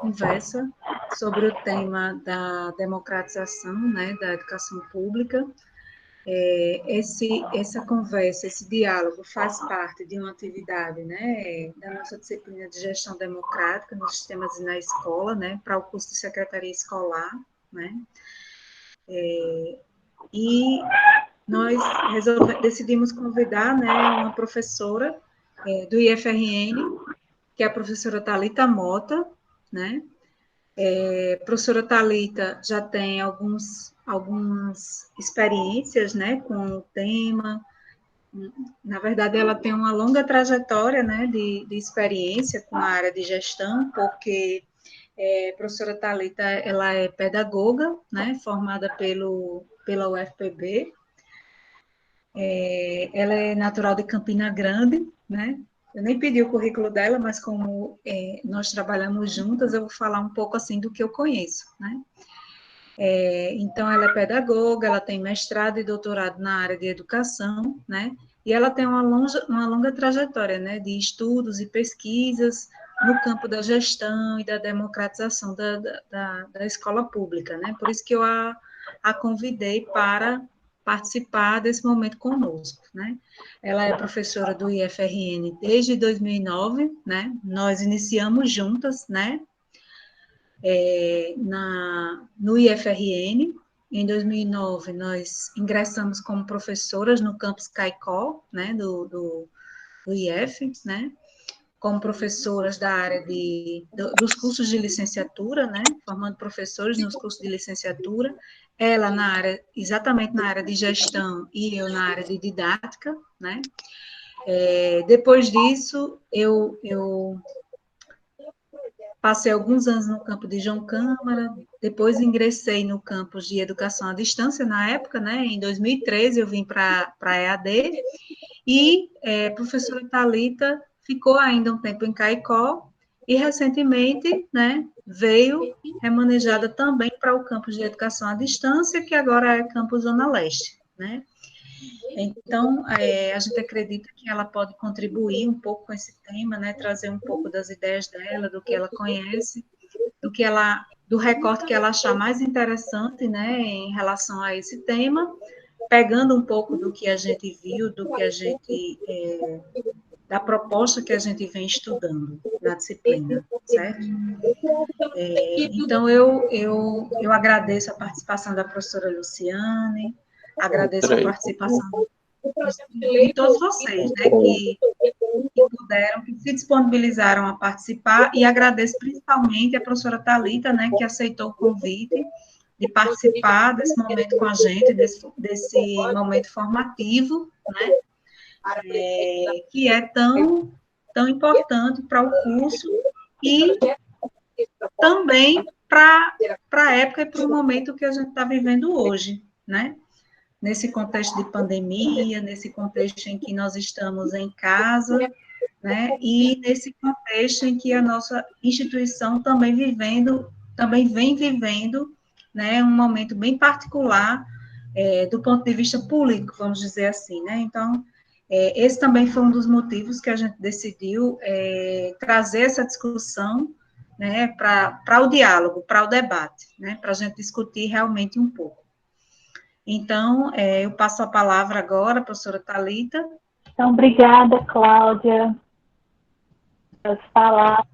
conversa sobre o tema da democratização, né, da educação pública. Essa conversa, esse diálogo faz parte de uma atividade, né, da nossa disciplina de gestão democrática nos sistemas e na escola, né, para o curso de secretaria escolar, né, e nós decidimos convidar, né, uma professora do IFRN, que é a professora Thalita Mota, né. A professora Thalita já tem algumas experiências, né, com o tema. Na verdade, ela tem uma longa trajetória, né, de experiência com a área de gestão, porque a professora Thalita, ela é pedagoga, né, formada pela UFPB. Ela é natural de Campina Grande, né? Eu nem pedi o currículo dela, mas como nós trabalhamos juntas, eu vou falar um pouco assim do que eu conheço, né? Então, ela é pedagoga, ela tem mestrado e doutorado na área de educação, né? E ela tem uma longa trajetória, né, de estudos e pesquisas no campo da gestão e da democratização da escola pública, né? Por isso que eu a convidei para participar desse momento conosco, né? Ela é professora do IFRN desde 2009, né? Nós iniciamos juntas, né? No IFRN. Em 2009, nós ingressamos como professoras no campus Caicó, né, do IF, né, como professoras da área dos cursos de licenciatura, né, formando professores nos cursos de licenciatura, ela exatamente na área de gestão e eu na área de didática, né. Depois disso, eu passei alguns anos no campo de João Câmara, depois ingressei no campus de educação à distância, na época, né, em 2013 eu vim para a EAD, e a professora Thalita ficou ainda um tempo em Caicó, e recentemente, né, veio remanejada também para o campus de educação à distância, que agora é campus Zona Leste, né. Então, a gente acredita que ela pode contribuir um pouco com esse tema, né, trazer um pouco das ideias dela, do que ela conhece, do recorte que ela achar mais interessante, né, em relação a esse tema, pegando um pouco do que a gente viu, da proposta que a gente vem estudando na disciplina, certo? Então, eu agradeço a participação da professora Luciane, agradeço a participação de todos vocês, né, que puderam, que se disponibilizaram a participar, e agradeço principalmente a professora Thalita, né, que aceitou o convite de participar desse momento com a gente, desse momento formativo, né, que é tão importante para o curso e também para a época e para o momento que a gente está vivendo hoje, né? Nesse contexto de pandemia, nesse contexto em que nós estamos em casa, né? E nesse contexto em que a nossa instituição também vem vivendo, né, um momento bem particular do ponto de vista político, vamos dizer assim, né? Então, esse também foi um dos motivos que a gente decidiu trazer essa discussão, né, para o diálogo, para o debate, né, para a gente discutir realmente um pouco. Então, eu passo a palavra agora, professora Thalita. Então, obrigada, Cláudia, pelas palavras.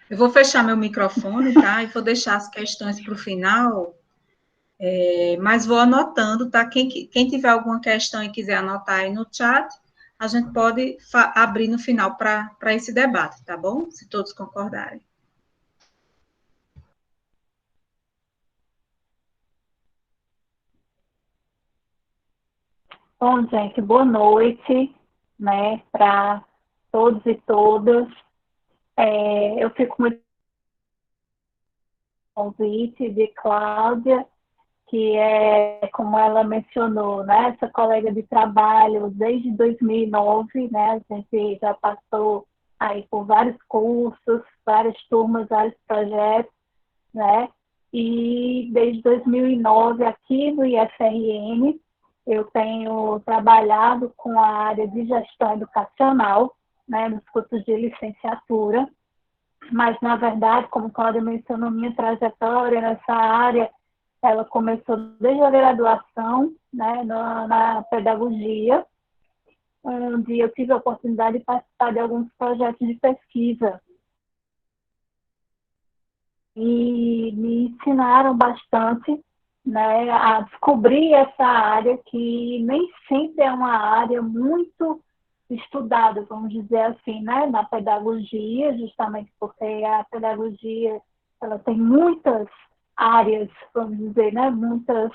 Eu vou fechar meu microfone, tá? E vou deixar as questões para o final, mas vou anotando, tá? Quem tiver alguma questão e quiser anotar aí no chat, a gente pode abrir no final para esse debate, tá bom? Se todos concordarem. Bom, gente, boa noite, né, para todos e todas. Eu fico muito convite de Cláudia, que é, como ela mencionou, né, essa colega de trabalho desde 2009, né, a gente já passou aí por vários cursos, várias turmas, vários projetos, né, e desde 2009 aqui no IFRN eu tenho trabalhado com a área de gestão educacional, né, nos cursos de licenciatura, Mas, na verdade, como Cláudia mencionou, minha trajetória nessa área, ela começou desde a graduação, né, na pedagogia, onde eu tive a oportunidade de participar de alguns projetos de pesquisa. E me ensinaram bastante, né, a descobrir essa área que nem sempre é uma área muito estudada, vamos dizer assim, né, na pedagogia, justamente porque a pedagogia ela tem muitas áreas, vamos dizer, né, muitas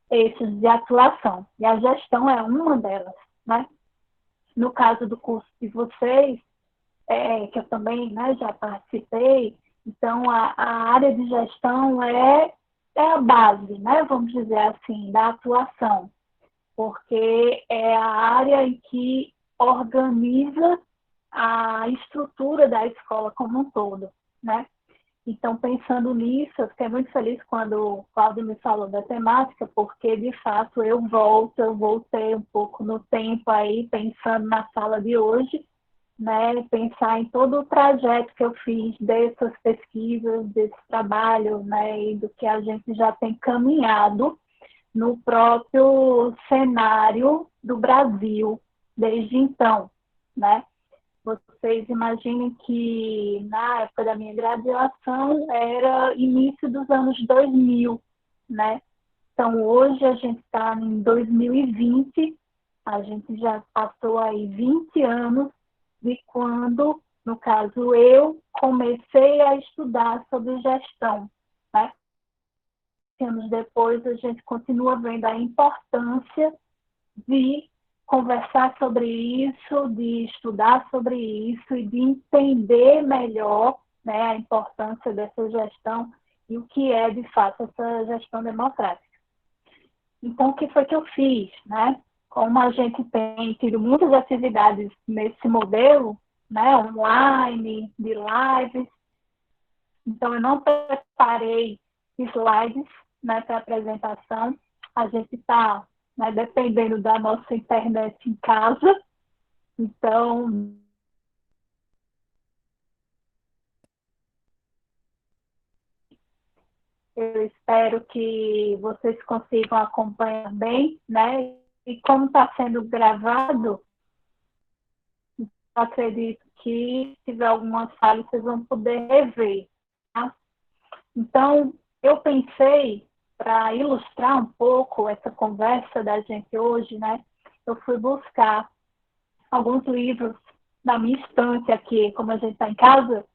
eixos de atuação, e a gestão é uma delas, né? No caso do curso de vocês, que eu também, né, já participei, então a área de gestão é a base, né, vamos dizer assim, da atuação, porque é a área em que organiza a estrutura da escola como um todo, né? Então, pensando nisso, eu fiquei muito feliz quando o Cláudio me falou da temática, porque, de fato, eu voltei um pouco no tempo aí, pensando na sala de hoje, né, pensar em todo o trajeto que eu fiz dessas pesquisas, desse trabalho, né, e do que a gente já tem caminhado no próprio cenário do Brasil desde então, né? Vocês imaginem que na época da minha graduação era início dos anos 2000, né? Então hoje a gente está em 2020, a gente já passou aí 20 anos de quando, no caso, eu comecei a estudar sobre gestão, né? Anos depois, a gente continua vendo a importância de conversar sobre isso, de estudar sobre isso e de entender melhor, né, a importância dessa gestão e o que é, de fato, essa gestão democrática. Então, o que foi que eu fiz, né? Como a gente tem tido muitas atividades nesse modelo, né, online, de lives, então eu não preparei slides, né, para apresentação. A gente está, né, dependendo da nossa internet em casa, então eu espero que vocês consigam acompanhar bem, né? E como está sendo gravado, acredito que se tiver alguma falha, vocês vão poder rever. Tá? Então, eu pensei, para ilustrar um pouco essa conversa da gente hoje, né? Eu fui buscar alguns livros na minha estante aqui, como a gente está em casa,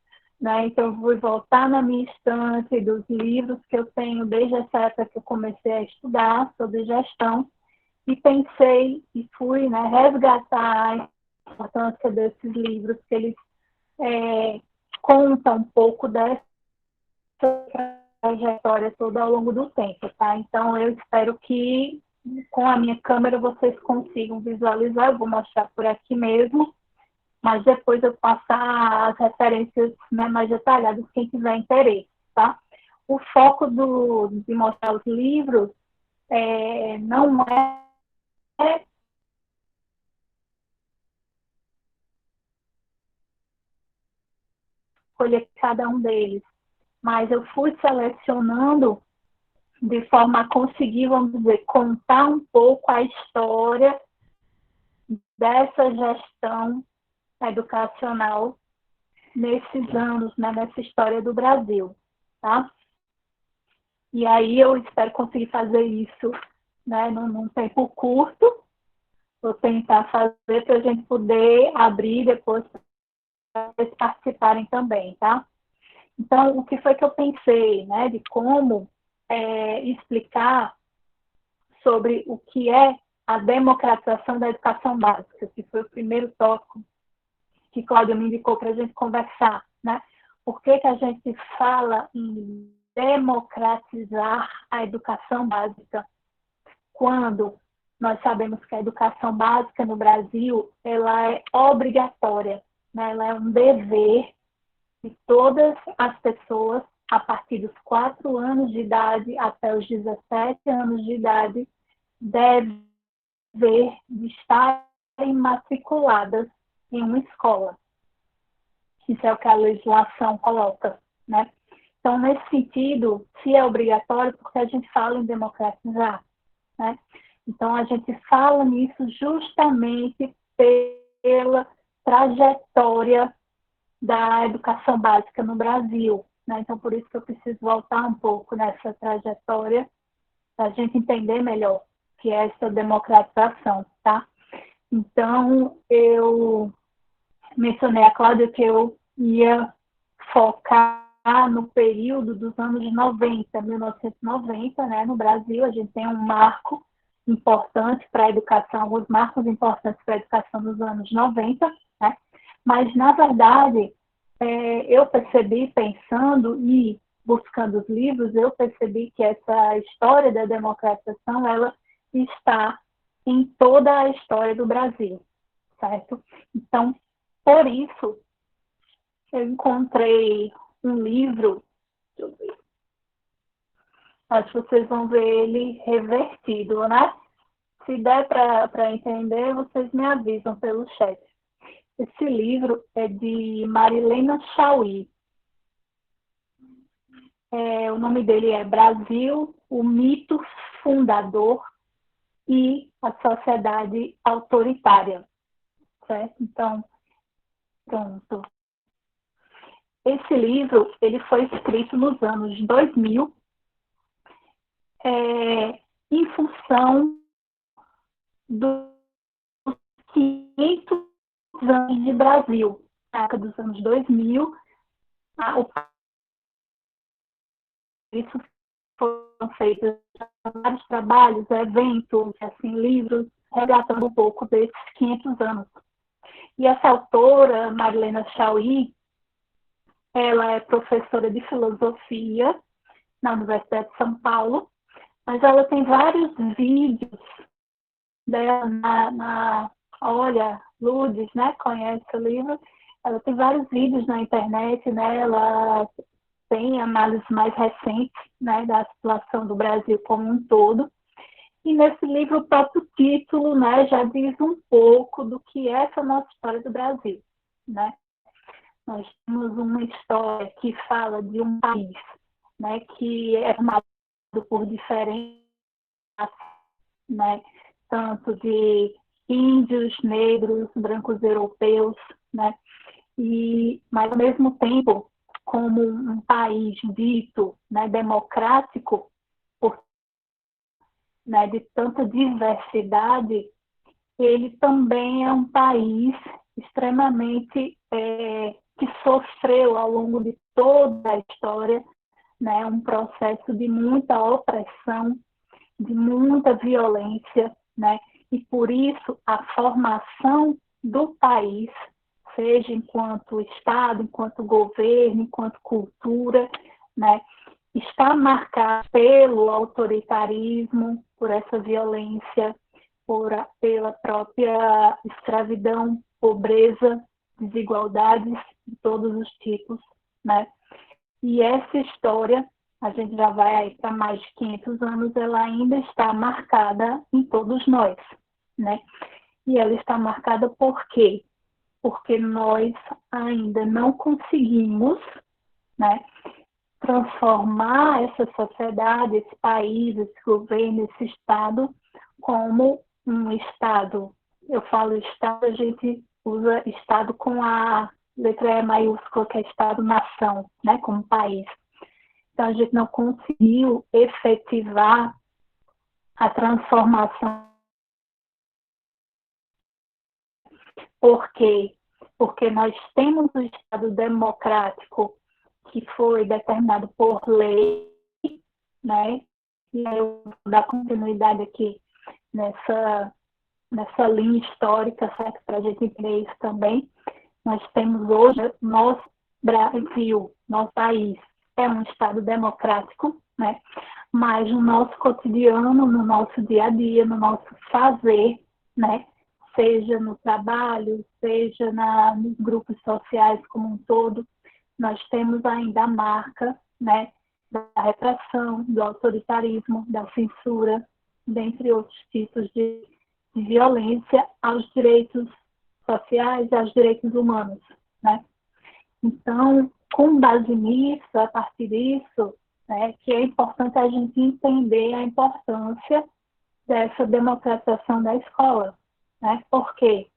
né? Então, eu vou voltar na minha estante dos livros que eu tenho desde essa época que eu comecei a estudar sobre gestão e pensei e fui, né, resgatar a importância desses livros, que eles contam um pouco dessa trajetória toda ao longo do tempo, tá? Então, eu espero que com a minha câmera vocês consigam visualizar. Eu vou mostrar por aqui mesmo, mas depois eu passar as referências, né, mais detalhadas, quem tiver interesse, tá? O foco de mostrar os livros não é escolher cada um deles, mas eu fui selecionando de forma a conseguir, vamos dizer, contar um pouco a história dessa gestão educacional nesses anos, né, nessa história do Brasil, tá? E aí eu espero conseguir fazer isso, né, num tempo curto. Vou tentar fazer para a gente poder abrir depois para vocês participarem também, tá? Então, o que foi que eu pensei, né, de como explicar sobre o que é a democratização da educação básica, que foi o primeiro tópico que Cláudia me indicou para a gente conversar, né? Por que a gente fala em democratizar a educação básica quando nós sabemos que a educação básica no Brasil ela é obrigatória, né? Ela é um dever de todas as pessoas a partir dos 4 anos de idade até os 17 anos de idade dever de estar matriculadas em uma escola. Isso é o que a legislação coloca, né? Então, nesse sentido, se é obrigatório, porque a gente fala em democratizar, né? Então, a gente fala nisso justamente pela trajetória da educação básica no Brasil, né? Então, por isso que eu preciso voltar um pouco nessa trajetória, para a gente entender melhor o que é essa democratização, tá? Então, eu mencionei a Cláudia que eu ia focar no período dos anos 90, 1990, né? No Brasil, a gente tem um marco importante para a educação, alguns marcos importantes para a educação dos anos 90, né? Mas, na verdade, eu percebi, pensando e buscando os livros, eu percebi que essa história da democratização, ela está em toda a história do Brasil, certo? Então, por isso, eu encontrei um livro, deixa eu ver, acho que vocês vão ver ele revertido, né? Se der para entender, vocês me avisam pelo chat. Esse livro é de Marilena Chauí. O nome dele é Brasil, o mito fundador e a sociedade autoritária, certo? Então, pronto. Esse livro ele foi escrito nos anos 2000, em função dos 500 anos de Brasil. Na época dos anos 2000, isso foram feitos vários trabalhos, eventos, assim, livros, relatando um pouco desses 500 anos. E essa autora, Marilena Chauí, ela é professora de filosofia na Universidade de São Paulo, mas ela tem vários vídeos dela olha, Lourdes, né, conhece o livro, ela tem vários vídeos na internet, né, ela tem análises mais recentes, né, da situação do Brasil como um todo, e nesse livro o próprio título, né, já diz um pouco do que é essa nossa história do Brasil, né. Nós temos uma história que fala de um país, né, que é formado por diferentes, né, tanto de índios, negros, brancos europeus, né, mas ao mesmo tempo, como um país dito, né, democrático, né, de tanta diversidade, ele também é um país extremamente que sofreu ao longo de toda a história, né, um processo de muita opressão, de muita violência, né, e por isso a formação do país, seja enquanto Estado, enquanto governo, enquanto cultura, né, está marcada pelo autoritarismo, por essa violência, pela própria escravidão, pobreza, desigualdades de todos os tipos, né? E essa história, a gente já vai para mais de 500 anos, ela ainda está marcada em todos nós, né? E ela está marcada por quê? Porque nós ainda não conseguimos, né, transformar essa sociedade, esse país, esse governo, esse Estado, como um Estado. Eu falo Estado, a gente usa Estado com a letra E maiúscula, que é Estado-nação, né, como país. Então, a gente não conseguiu efetivar a transformação. Por quê? Porque nós temos o Estado democrático que foi determinado por lei, né? E eu vou dar continuidade aqui nessa linha histórica, certo? Para a gente entender isso também. Nós temos hoje, nosso Brasil, nosso país, é um Estado democrático, né? Mas no nosso cotidiano, no nosso dia a dia, no nosso fazer, né? Seja no trabalho, seja nos grupos sociais como um todo, nós temos ainda a marca, né, da repressão, do autoritarismo, da censura, dentre outros tipos de violência aos direitos sociais e aos direitos humanos, né? Então, com base nisso, a partir disso, né, que é importante a gente entender a importância dessa democratização da escola, né? Por quê?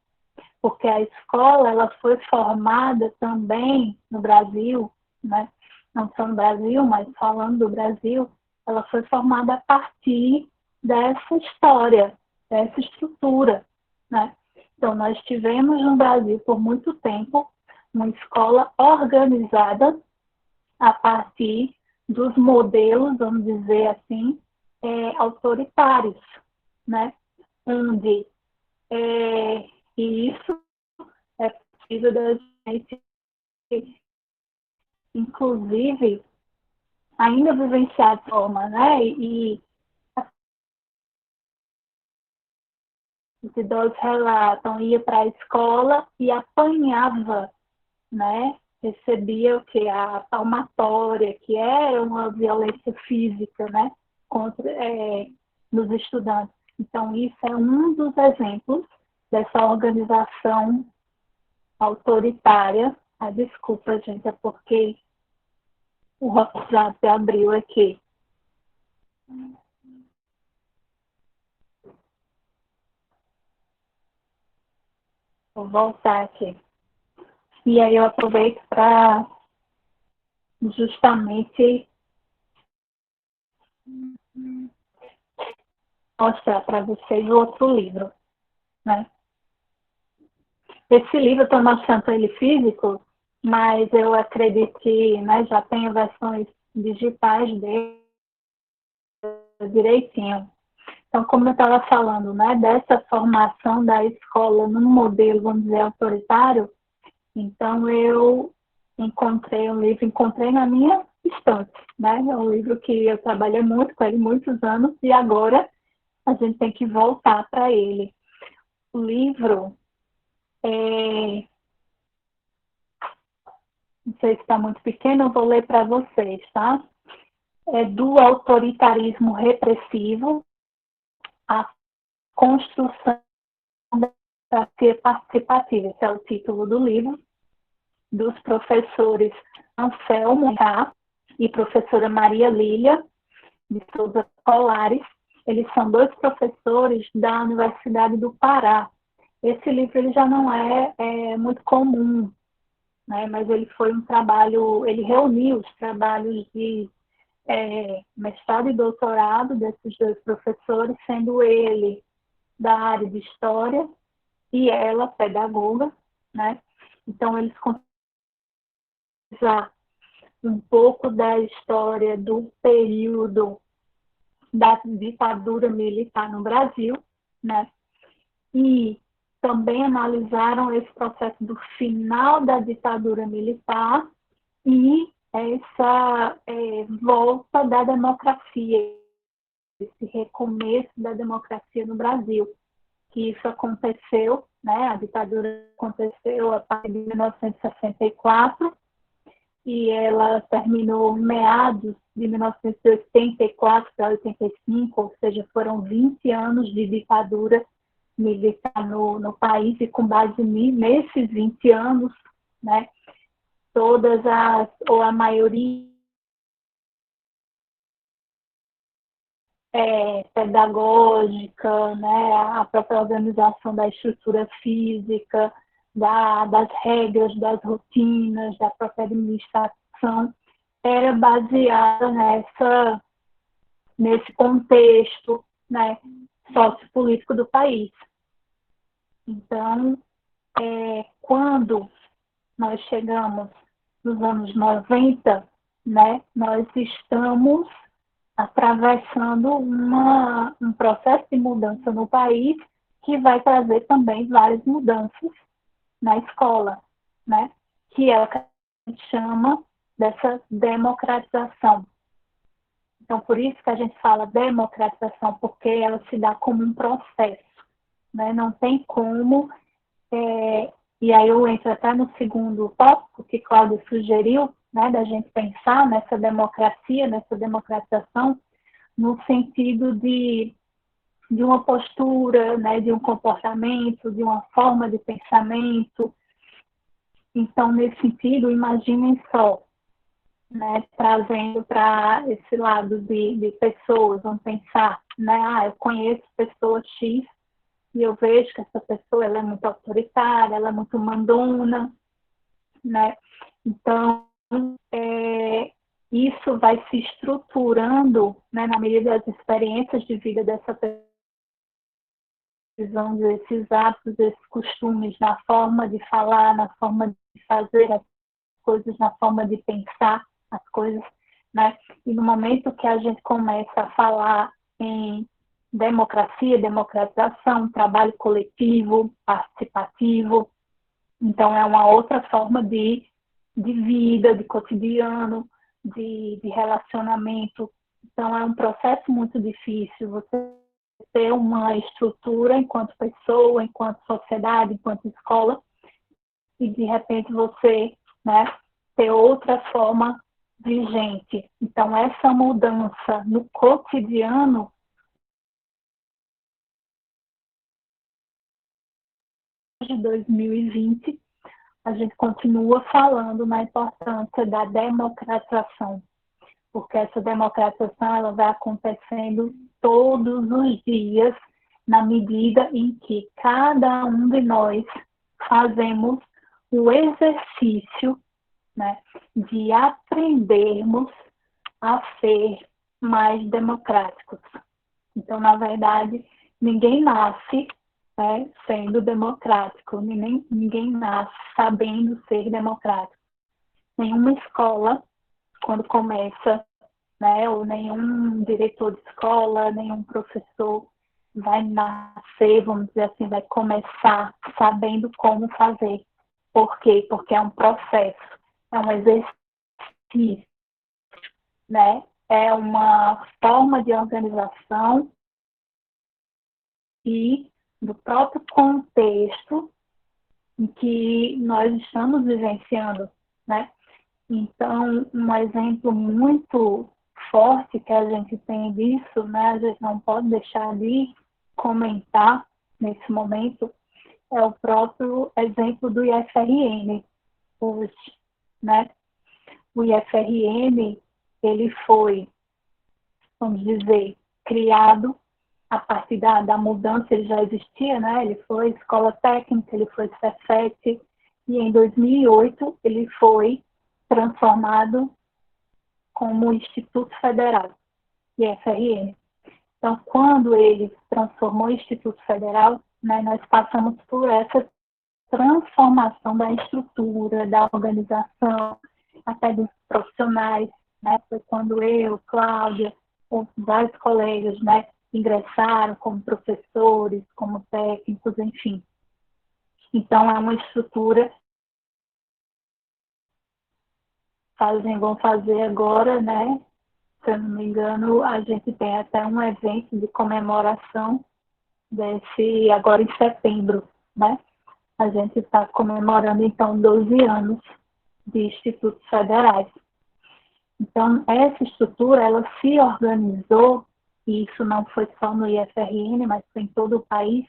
Porque a escola ela foi formada também no Brasil, né? Não só no Brasil, mas falando do Brasil, ela foi formada a partir dessa história, dessa estrutura, né? Então, nós tivemos no Brasil, por muito tempo, uma escola organizada a partir dos modelos, vamos dizer assim, autoritários, né? Onde e isso é possível da gente, inclusive, ainda vivenciar de forma, né? E os idosos relatam, ia para a escola e apanhava, né? Recebia o que? A palmatória, que era uma violência física, né? Contra, nos estudantes. Então, isso é um dos exemplos dessa organização autoritária. Ah, desculpa, gente, é porque o WhatsApp abriu aqui. Vou voltar aqui. E aí eu aproveito para justamente mostrar para vocês outro livro, né? Esse livro eu estou mostrando ele físico, mas eu acredito que, né, já tem versões digitais dele direitinho. Então, como eu estava falando, né, dessa formação da escola num modelo, vamos dizer, autoritário, então eu encontrei um livro, encontrei na minha estante, né? É um livro que eu trabalhei muito com ele, muitos anos, e agora a gente tem que voltar para ele. O livro não sei se está muito pequeno, eu vou ler para vocês, tá? É Do Autoritarismo Repressivo à Construção da Democracia Participativa. Esse é o título do livro, dos professores Anselmo K. e professora Maria Lília de Souza Colares. Eles são dois professores da Universidade do Pará. Esse livro ele já não é muito comum, né? Mas ele foi um trabalho, ele reuniu os trabalhos de mestrado e doutorado desses dois professores, sendo ele da área de História e ela pedagoga, né? Então, eles contam um pouco da história do período da ditadura militar no Brasil, né? E também analisaram esse processo do final da ditadura militar e essa volta da democracia, esse recomeço da democracia no Brasil, que isso aconteceu, né? A ditadura aconteceu a partir de 1964 e ela terminou em meados de 1984 para 85, ou seja, foram 20 anos de ditadura militar no país, e com base nesses 20 anos, né, todas ou a maioria pedagógica, né, a própria organização da estrutura física, das regras, das rotinas, da própria administração, era baseada nesse contexto, né, sociopolítico do país. Então, quando nós chegamos nos anos 90, né, nós estamos atravessando um processo de mudança no país que vai trazer também várias mudanças na escola, né, que é o que a gente chama dessa democratização. Então, por isso que a gente fala democratização, porque ela se dá como um processo, né? Não tem como, e aí eu entro até no segundo tópico que Cláudia sugeriu, né, da gente pensar nessa democracia, nessa democratização, no sentido de uma postura, né, de um comportamento, de uma forma de pensamento. Então, nesse sentido, imaginem só, né, trazendo para esse lado de pessoas, vamos pensar, né, eu conheço pessoa X e eu vejo que essa pessoa ela é muito autoritária, ela é muito mandona, né? Então, isso vai se estruturando, né, na medida das experiências de vida dessa pessoa, desses hábitos, esses costumes, na forma de falar, na forma de fazer as coisas, na forma de pensar as coisas, né? E no momento que a gente começa a falar em democracia, democratização, trabalho coletivo, participativo, então é uma outra forma de vida, de cotidiano, de relacionamento. Então é um processo muito difícil você ter uma estrutura enquanto pessoa, enquanto sociedade, enquanto escola, e de repente você, né, ter outra forma vigente. Então essa mudança no cotidiano de 2020, a gente continua falando na importância da democratização, porque essa democratização ela vai acontecendo todos os dias, na medida em que cada um de nós fazemos o exercício, né, de aprendermos a ser mais democráticos. Então, na verdade, ninguém nasce, né, sendo democrático, ninguém nasce sabendo ser democrático. Nenhuma escola, quando começa, né, ou nenhum diretor de escola, nenhum professor vai nascer, vamos dizer assim, vai começar sabendo como fazer. Por quê? Porque é um processo, é um exercício, né? É uma forma de organização e do próprio contexto em que nós estamos vivenciando, né? Então, um exemplo muito forte que a gente tem disso, né? A gente não pode deixar de comentar nesse momento, é o próprio exemplo do IFRN hoje, né? O IFRN, ele foi, vamos dizer, criado a partir da mudança, ele já existia, né? Ele foi escola técnica, ele foi Cefet, e em 2008 ele foi transformado como Instituto Federal, IFRN. Então, quando ele transformou o Instituto Federal, né, nós passamos por essa transformação da estrutura, da organização, até dos profissionais, né? Foi quando eu, Cláudia, ou vários colegas, né, ingressaram como professores, como técnicos, enfim. Então, é uma estrutura, vão fazer agora, né? Se eu não me engano, a gente tem até um evento de comemoração desse, agora em setembro, né? A gente está comemorando, então, 12 anos de institutos federais. Então, essa estrutura, ela se organizou, e isso não foi só no IFRN, mas foi em todo o país,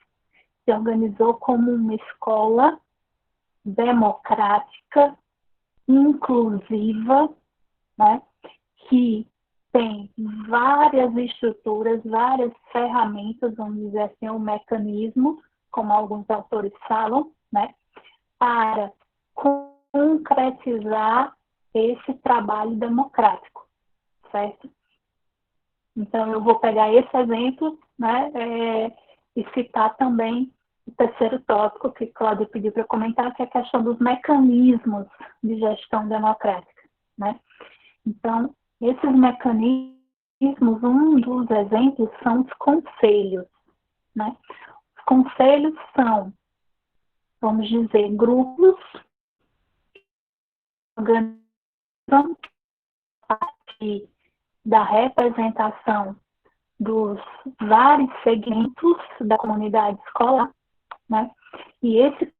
se organizou como uma escola democrática, inclusiva, né, que tem várias estruturas, várias ferramentas, vamos dizer assim, um mecanismo, como alguns autores falam, né, para concretizar esse trabalho democrático, certo? Então, eu vou pegar esse exemplo, né, e citar também o terceiro tópico que Cláudia pediu para comentar, que é a questão dos mecanismos de gestão democrática, né? Então, esses mecanismos, um dos exemplos são os conselhos, né? Os conselhos são, vamos dizer, grupos organizam a partir da representação dos vários segmentos da comunidade escolar, né? E esse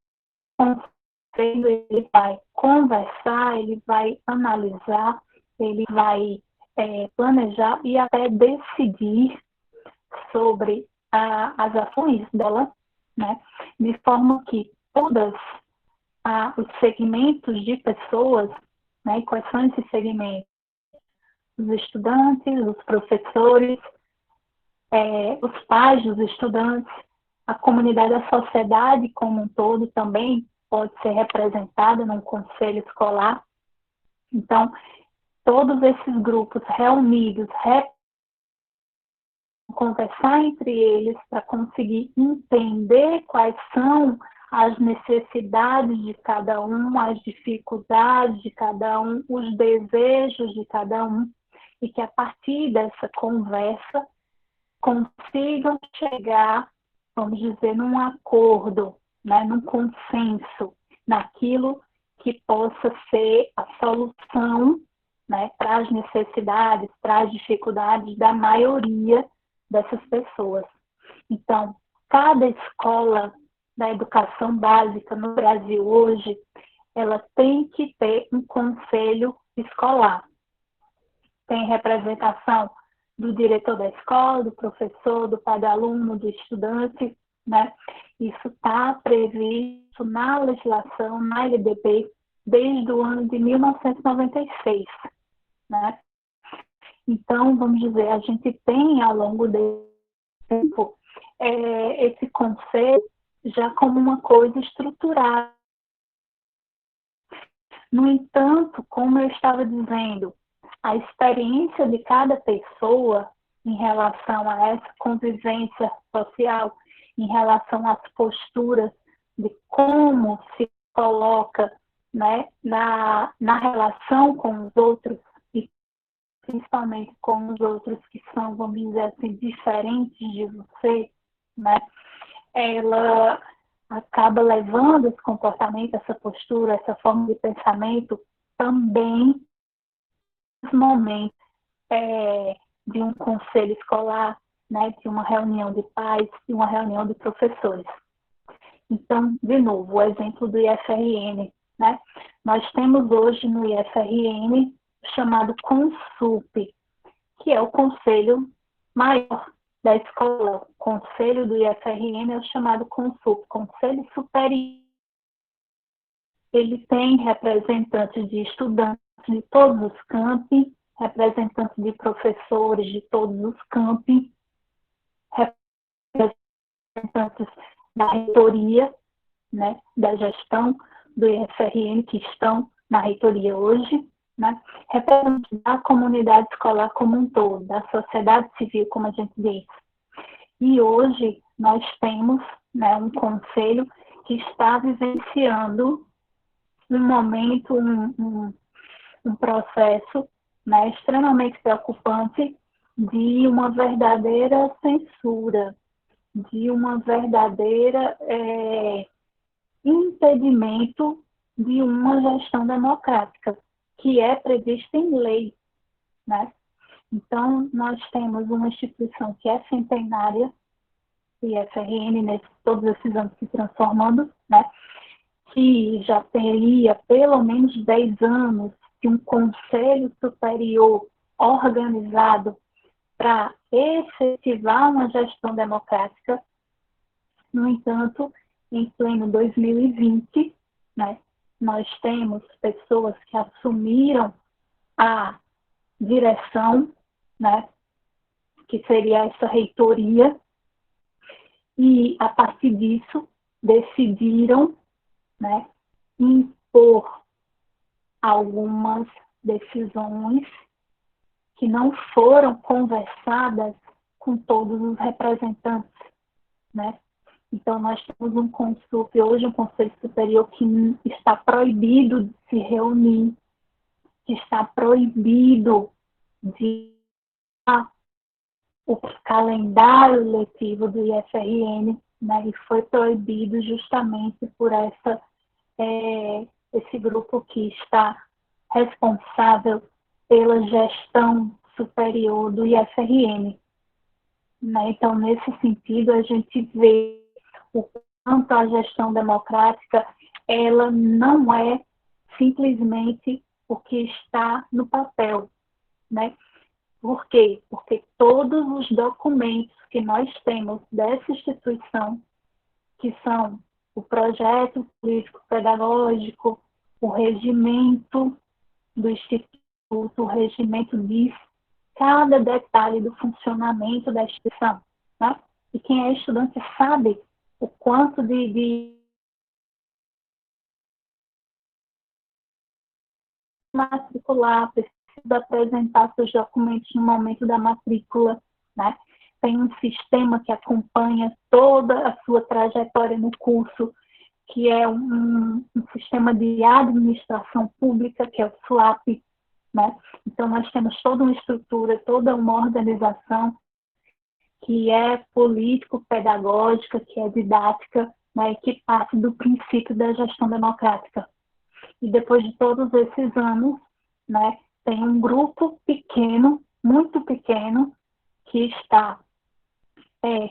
conselho, ele vai conversar, ele vai analisar, ele vai planejar e até decidir sobre as ações dela, né? De forma que todas os segmentos de pessoas, né? E quais são esses segmentos? Os estudantes, os professores, os pais dos estudantes, a comunidade, a sociedade como um todo também pode ser representada num conselho escolar. Então, todos esses grupos reunidos, conversar entre eles para conseguir entender quais são as necessidades de cada um, as dificuldades de cada um, os desejos de cada um, e que a partir dessa conversa consigam chegar, vamos dizer, num acordo, né, num consenso, naquilo que possa ser a solução, né, para as necessidades, para as dificuldades da maioria dessas pessoas. Então, cada escola da educação básica no Brasil hoje, ela tem que ter um conselho escolar. Tem representação do diretor da escola, do professor, do pai do aluno, do estudante, né? Isso está previsto na legislação, na LDB, desde o ano de 1996, né? Então, vamos dizer, a gente tem ao longo desse tempo esse conceito já como uma coisa estruturada. No entanto, como eu estava dizendo, a experiência de cada pessoa em relação a essa convivência social, em relação às posturas de como se coloca, né, na relação com os outros, e principalmente com os outros que são, vamos dizer assim, diferentes de você, né, ela acaba levando esse comportamento, essa postura, essa forma de pensamento também nos momentos de um conselho escolar, né, de uma reunião de pais, de uma reunião de professores. Então, de novo, o exemplo do IFRN, né? Nós temos hoje no IFRN o chamado CONSUP, que é o conselho maior da escola. O conselho do IFRN é o chamado CONSUP, Conselho Superior. Ele tem representantes de estudantes de todos os campi, representantes de professores de todos os campi, representantes da reitoria, né, da gestão do IFRN, que estão na reitoria hoje, né, representantes da comunidade escolar como um todo, da sociedade civil, como a gente diz. E hoje nós temos, né, um conselho que está vivenciando um momento, um processo, né, extremamente preocupante de uma verdadeira censura, de uma verdadeira impedimento de uma gestão democrática, que é prevista em lei, né? Então, nós temos uma instituição que é centenária, o IFRN, todos esses anos se transformando, né? Que já teria pelo menos 10 anos de um conselho superior organizado para efetivar uma gestão democrática. No entanto, em pleno 2020, né, nós temos pessoas que assumiram a direção, né, que seria essa reitoria, e a partir disso decidiram, né, impor algumas decisões que não foram conversadas com todos os representantes, né? Então, nós temos um CONSUP hoje, um Conselho Superior, que está proibido de se reunir, que está proibido de o calendário letivo do IFRN, né? E foi proibido justamente por esse grupo que está responsável pela gestão superior do IFRN. Né? Então, nesse sentido, a gente vê o quanto a gestão democrática ela não é simplesmente o que está no papel. Né? Por quê? Porque todos os documentos que nós temos dessa instituição, que são o projeto político-pedagógico, o regimento do Instituto, o regimento diz cada detalhe do funcionamento da instituição, né? E quem é estudante sabe o quanto de matricular, precisa apresentar seus documentos no momento da matrícula, né? Tem um sistema que acompanha toda a sua trajetória no curso, que é um sistema de administração pública, que é o SUAP, né? Então, nós temos toda uma estrutura, toda uma organização que é político-pedagógica, que é didática, né? Que parte do princípio da gestão democrática. E depois de todos esses anos, né, tem um grupo pequeno, muito pequeno, que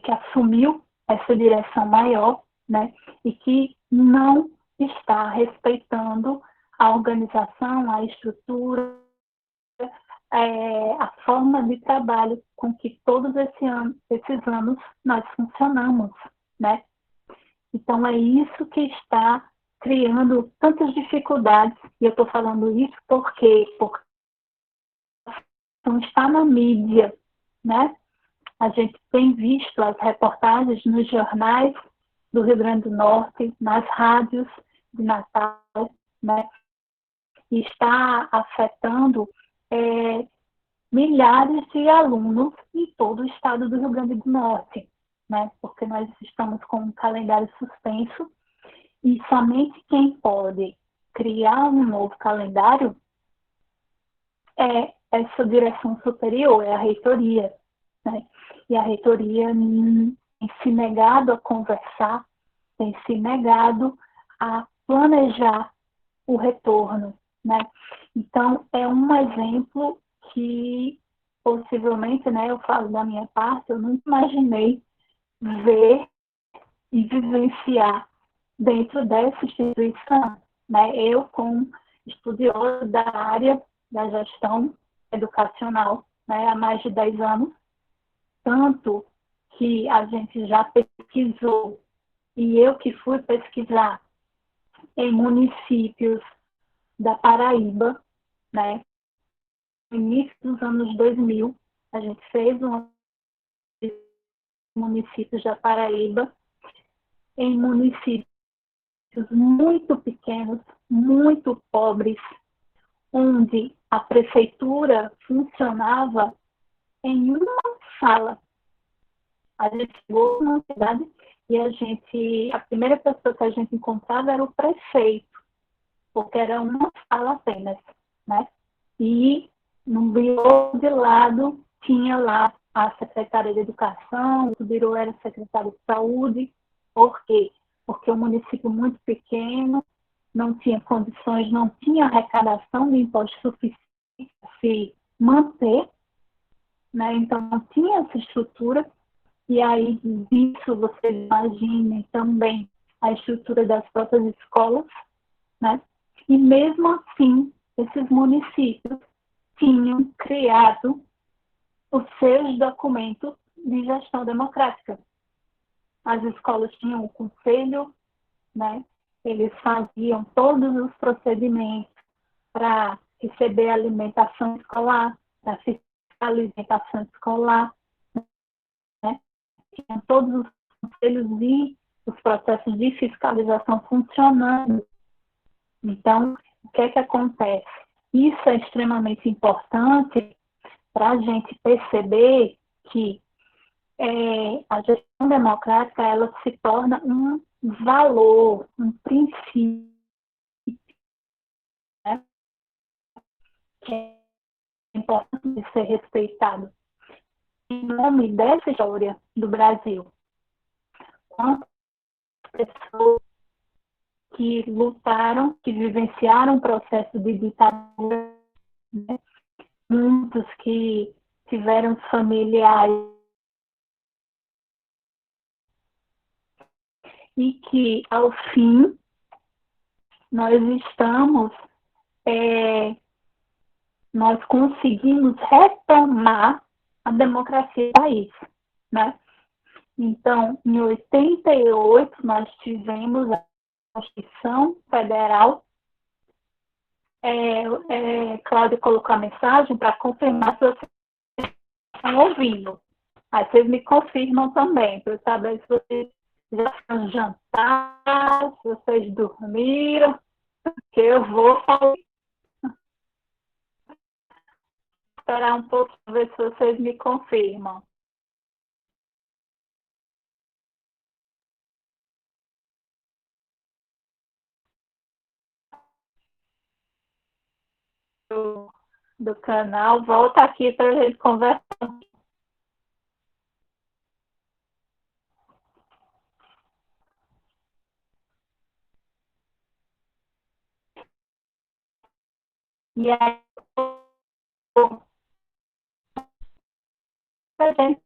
que assumiu essa direção maior, né, e que não está respeitando a organização, a estrutura, a forma de trabalho com que todos esses anos nós funcionamos, né? Então, é isso que está criando tantas dificuldades, e eu estou falando isso porque não está na mídia, né? A gente tem visto as reportagens nos jornais do Rio Grande do Norte, nas rádios de Natal, né? E está afetando milhares de alunos em todo o estado do Rio Grande do Norte, né? Porque nós estamos com um calendário suspenso e somente quem pode criar um novo calendário é essa direção superior, é a reitoria, né? E a reitoria tem se negado a conversar, tem se negado a planejar o retorno, né? Então, é um exemplo que, possivelmente, né, eu falo da minha parte, eu nunca imaginei ver e vivenciar dentro dessa instituição, né? Eu, como estudiosa da área da gestão educacional, né, há mais de 10 anos, tanto que a gente já pesquisou, e eu que fui pesquisar em municípios da Paraíba, né? No início dos anos 2000, a gente fez municípios da Paraíba, em municípios muito pequenos, muito pobres, onde a prefeitura funcionava em uma sala. A gente chegou na cidade e a primeira pessoa que a gente encontrava era o prefeito, porque era uma sala apenas, né? E no birô de lado tinha lá a secretária de Educação, o birô era secretário de Saúde. Por quê? Porque o município muito pequeno, não tinha condições, não tinha arrecadação de impostos suficiente para se manter, né? Então não tinha essa estrutura. E aí disso você imagina também a estrutura das próprias escolas, né? E mesmo assim, esses municípios tinham criado os seus documentos de gestão democrática. As escolas tinham o conselho, né? Eles faziam todos os procedimentos para receber alimentação escolar, para alimentação escolar, né? Tinham todos os conselhos e os processos de fiscalização funcionando. Então, o que é que acontece? Isso é extremamente importante para a gente perceber que a gestão democrática ela se torna um valor, um princípio, né, que é importante de ser respeitado. Em nome dessa história do Brasil, quantas pessoas que lutaram, que vivenciaram o processo de ditadura, né? Muitos que tiveram familiares e que, ao fim, nós conseguimos retomar a democracia do país, né? Então, em 88, nós tivemos a Constituição Federal. Cláudia colocou a mensagem para confirmar se vocês estão ouvindo. Aí vocês me confirmam também, para eu saber se vocês já foram jantar, se vocês dormiram, que eu vou esperar um pouco para ver se vocês me confirmam. Do canal, volta aqui para a gente conversar. E aí, a gente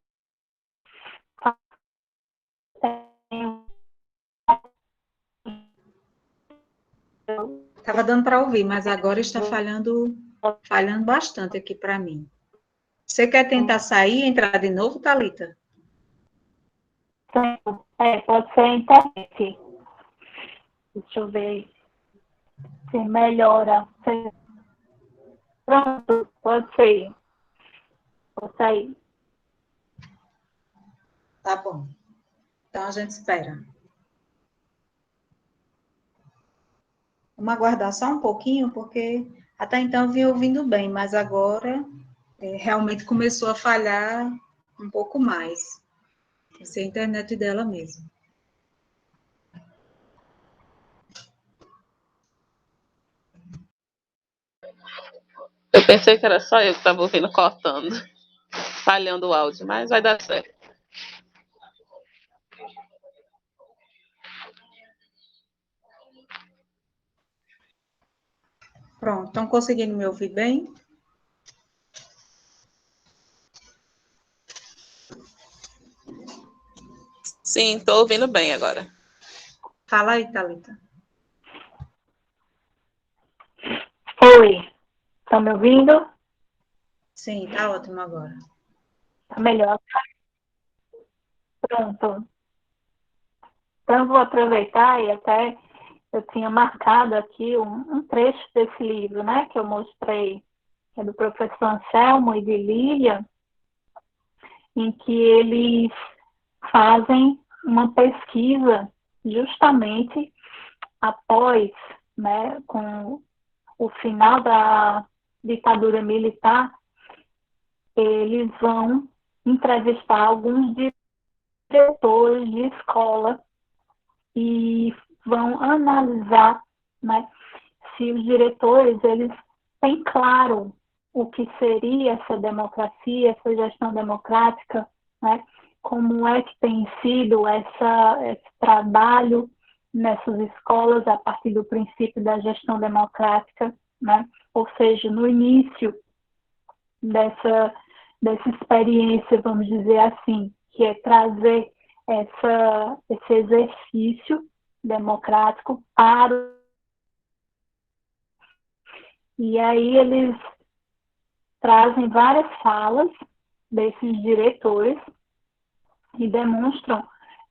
Estava dando para ouvir, mas agora está falhando bastante aqui para mim. Você quer tentar sair e entrar de novo, Thalita? Pode ser a internet. Deixa eu ver se melhora. Pronto, pode ser. Vou sair. Tá bom. Então a gente espera. Vamos aguardar só um pouquinho, porque até então eu vim ouvindo bem, mas agora realmente começou a falhar um pouco mais. Essa é a internet dela mesmo. Eu pensei que era só eu que estava ouvindo cortando, falhando o áudio, mas vai dar certo. Pronto, estão conseguindo me ouvir bem? Sim, estou ouvindo bem agora. Fala aí, Thalita. Oi, estão me ouvindo? Sim, tá ótimo agora. Tá melhor. Pronto. Então, eu vou aproveitar e até eu tinha marcado aqui um trecho desse livro, né, que eu mostrei, que é do professor Anselmo e de Lília, em que eles fazem uma pesquisa justamente após, né, com o final da ditadura militar, eles vão entrevistar alguns diretores de escola e vão analisar, né, se os diretores eles têm claro o que seria essa democracia, essa gestão democrática, né, como é que tem sido esse trabalho nessas escolas a partir do princípio da gestão democrática, né, ou seja, no início dessa experiência, vamos dizer assim, que é trazer esse exercício democrático para. E aí eles trazem várias falas desses diretores e demonstram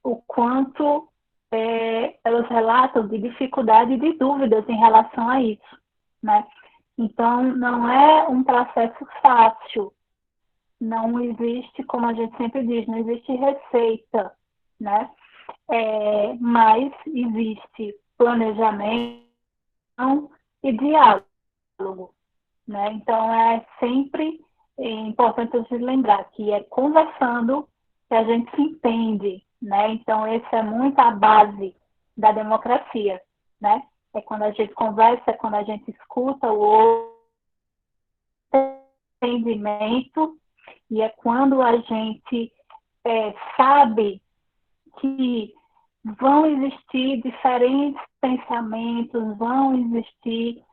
o quanto elas relatam de dificuldade e de dúvidas em relação a isso, né? Então, não é um processo fácil, não existe, como a gente sempre diz, não existe receita, né? Mas existe planejamento e diálogo, né? Então, é sempre importante a gente lembrar que é conversando que a gente se entende, né? Então, essa é muito a base da democracia, né? É quando a gente conversa, é quando a gente escuta o outro entendimento e é quando a gente sabe que vão existir diferentes pensamentos, vão existir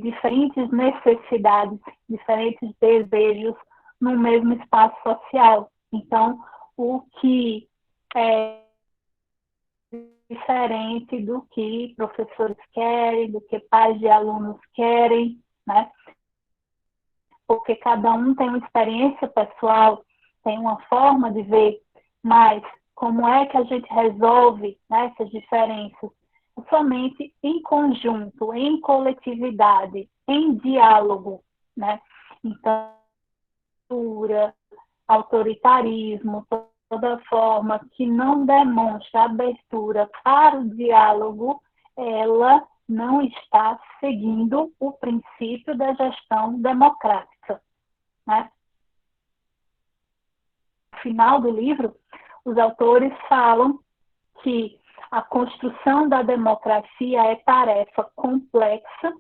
diferentes necessidades, diferentes desejos no mesmo espaço social. Então, o que é diferente do que professores querem, do que pais de alunos querem, né? Porque cada um tem uma experiência pessoal, tem uma forma de ver, mas como é que a gente resolve, né, essas diferenças? Somente em conjunto, em coletividade, em diálogo, né? Então, autoritarismo, toda forma que não demonstra abertura para o diálogo, ela não está seguindo o princípio da gestão democrática, né? No final do livro, os autores falam que a construção da democracia é tarefa complexa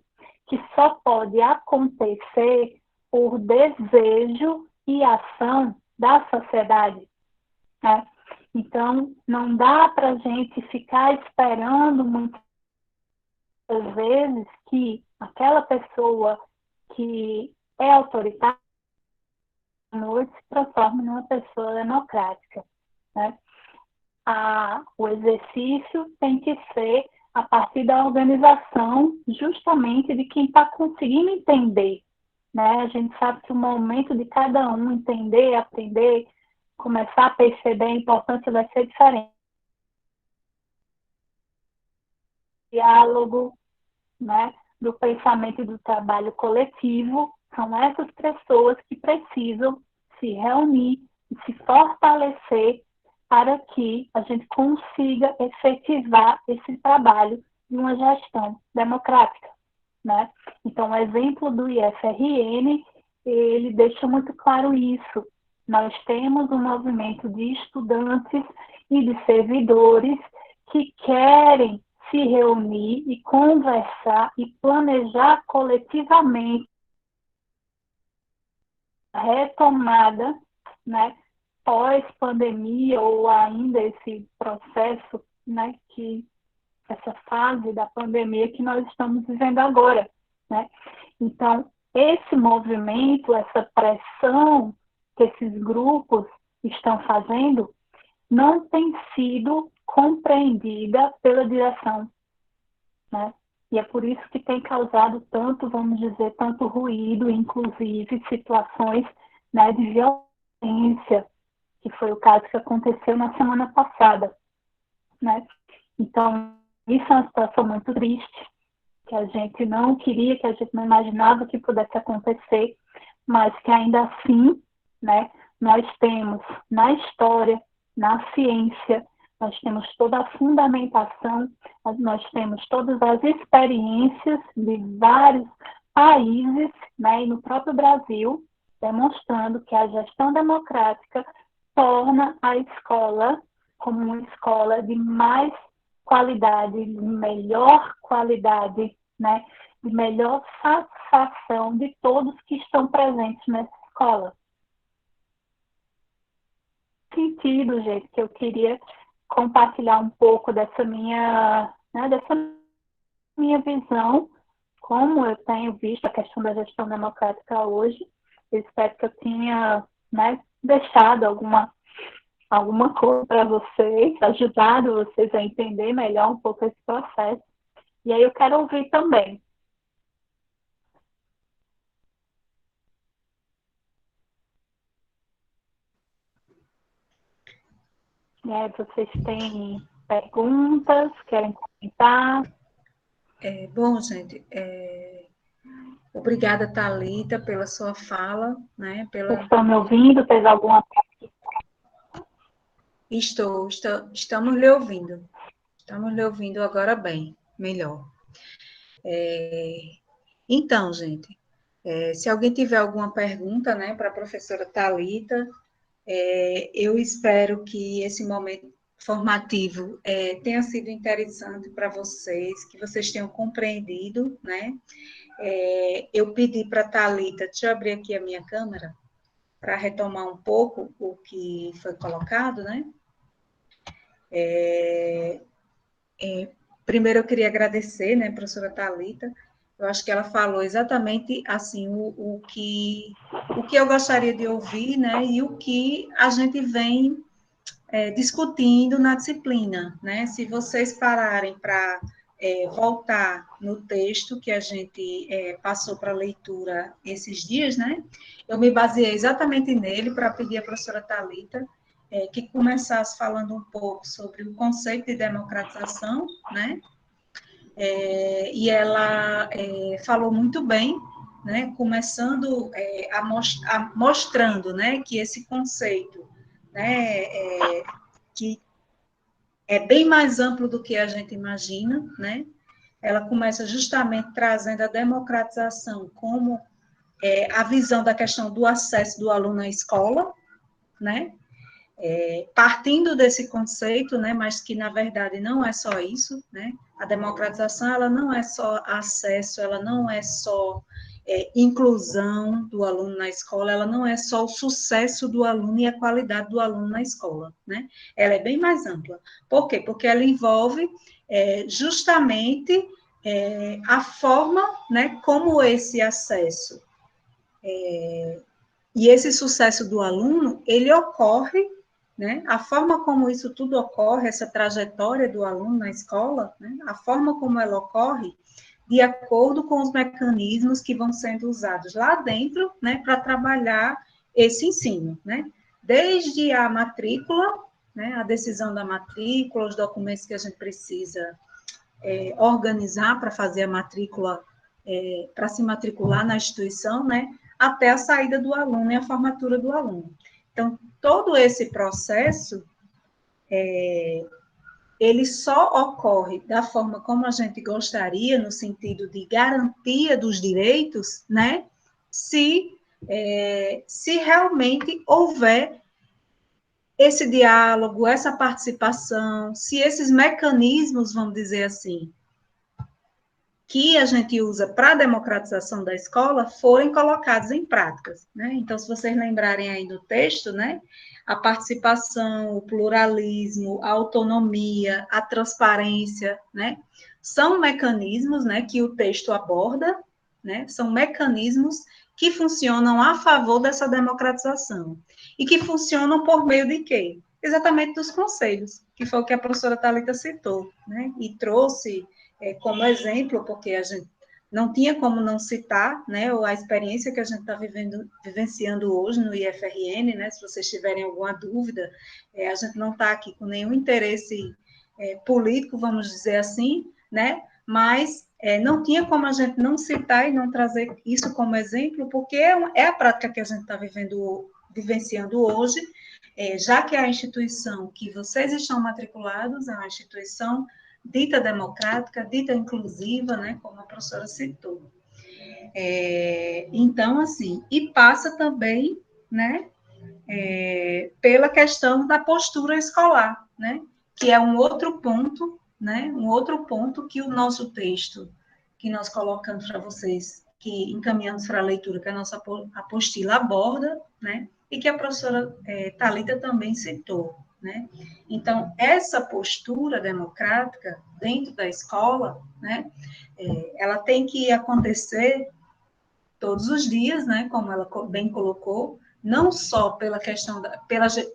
que só pode acontecer por desejo e ação da sociedade, né? Então, não dá para a gente ficar esperando muitas vezes que aquela pessoa que é autoritária se transforme numa pessoa democrática, né? O exercício tem que ser a partir da organização justamente de quem está conseguindo entender, né? A gente sabe que o momento de cada um entender, aprender, começar a perceber a importância vai ser diferente. Diálogo, né, do pensamento e do trabalho coletivo, são essas pessoas que precisam se reunir e se fortalecer para que a gente consiga efetivar esse trabalho de uma gestão democrática, né? Então, o exemplo do IFRN, ele deixa muito claro isso. Nós temos um movimento de estudantes e de servidores que querem se reunir e conversar e planejar coletivamente a retomada, né, pós-pandemia ou ainda esse processo, né, essa fase da pandemia que nós estamos vivendo agora, né? Então, esse movimento, essa pressão que esses grupos estão fazendo não tem sido compreendida pela direção, né? E é por isso que tem causado tanto, vamos dizer, tanto ruído, inclusive situações, né, de violência, que foi o caso que aconteceu na semana passada, né? Então, isso é uma situação muito triste, que a gente não queria, que a gente não imaginava que pudesse acontecer, mas que ainda assim, né, nós temos na história, na ciência, nós temos toda a fundamentação, nós temos todas as experiências de vários países, né, e no próprio Brasil, demonstrando que a gestão democrática torna a escola como uma escola de mais qualidade, de melhor qualidade, né, de melhor satisfação de todos que estão presentes nessa escola. Sentido, gente, que eu queria compartilhar um pouco dessa minha visão, como eu tenho visto a questão da gestão democrática hoje. Eu espero que eu tenha, né, deixado alguma coisa para vocês, ajudado vocês a entender melhor um pouco esse processo. E aí eu quero ouvir também. Vocês têm perguntas, querem comentar? Bom, gente, obrigada, Thalita, pela sua fala, né? Estão me ouvindo? Fez alguma pergunta? Estamos lhe ouvindo. Estamos lhe ouvindo agora bem, melhor. Então, gente, se alguém tiver alguma pergunta, né, para a professora Thalita, eu espero que esse momento formativo tenha sido interessante para vocês, que vocês tenham compreendido, né? Eu pedi para a Thalita, deixa eu abrir aqui a minha câmera, para retomar um pouco o que foi colocado, né? Primeiro eu queria agradecer, né, professora Thalita. Eu acho que ela falou exatamente assim o que eu gostaria de ouvir, né, e o que a gente vem discutindo na disciplina, né? Se vocês pararem para voltar no texto que a gente passou para leitura esses dias, né? Eu me baseei exatamente nele para pedir à professora Thalita que começasse falando um pouco sobre o conceito de democratização, né? E ela falou muito bem, né? Começando mostrando, né, que esse conceito, né, que é bem mais amplo do que a gente imagina, né? Ela começa justamente trazendo a democratização como a visão da questão do acesso do aluno à escola, né? Partindo desse conceito, né, mas que na verdade não é só isso, né? A democratização ela não é só acesso, ela não é só inclusão do aluno na escola, ela não é só o sucesso do aluno e a qualidade do aluno na escola, né? Ela é bem mais ampla. Por quê? Porque ela envolve justamente a forma, né, como esse acesso e esse sucesso do aluno, ele ocorre, né? A forma como isso tudo ocorre, essa trajetória do aluno na escola, né? A forma como ela ocorre, de acordo com os mecanismos que vão sendo usados lá dentro, né? Para trabalhar esse ensino, né? Desde a matrícula, né? A decisão da matrícula, os documentos que a gente precisa organizar para fazer a matrícula, para se matricular na instituição, né? Até a saída do aluno e a formatura do aluno. Então, todo esse processo, ele só ocorre da forma como a gente gostaria, no sentido de garantia dos direitos, né? Se realmente houver esse diálogo, essa participação, se esses mecanismos, vamos dizer assim, que a gente usa para a democratização da escola forem colocados em práticas, né? Então, se vocês lembrarem aí do texto, né? A participação, o pluralismo, a autonomia, a transparência, né? São mecanismos, né, que o texto aborda, né? São mecanismos que funcionam a favor dessa democratização. E que funcionam por meio de quê? Exatamente dos conselhos, que foi o que a professora Thalita citou, né? E trouxe como exemplo, porque a gente não tinha como não citar, né, a experiência que a gente está vivenciando hoje no IFRN, né, se vocês tiverem alguma dúvida, a gente não está aqui com nenhum interesse político, vamos dizer assim, né, mas não tinha como a gente não citar e não trazer isso como exemplo, porque é a prática que a gente está vivenciando hoje, já que a instituição que vocês estão matriculados é uma instituição dita democrática, dita inclusiva, né, como a professora citou. Então, assim, e passa também, né, pela questão da postura escolar, né, que é um outro ponto, né, um outro ponto que o nosso texto, que nós colocamos para vocês, que encaminhamos para a leitura, que a nossa apostila aborda, né, e que a professora Thalita também citou, né? Então, essa postura democrática dentro da escola, né, ela tem que acontecer todos os dias, né, como ela bem colocou, não só pela questão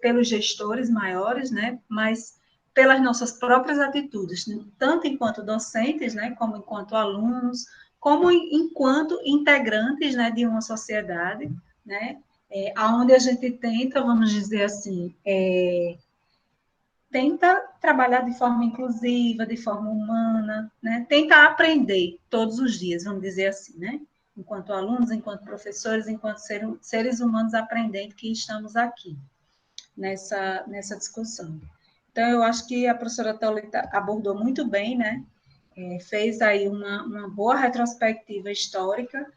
pelos gestores maiores, né, mas pelas nossas próprias atitudes, tanto enquanto docentes, né, como enquanto alunos, como enquanto integrantes, né, de uma sociedade, né, aonde a gente tenta, vamos dizer assim, tenta trabalhar de forma inclusiva, de forma humana, né? Tenta aprender todos os dias, vamos dizer assim, né? Enquanto alunos, enquanto professores, enquanto seres humanos aprendendo que estamos aqui nessa discussão. Então, eu acho que a professora Thalita abordou muito bem, né? Fez aí uma boa retrospectiva histórica,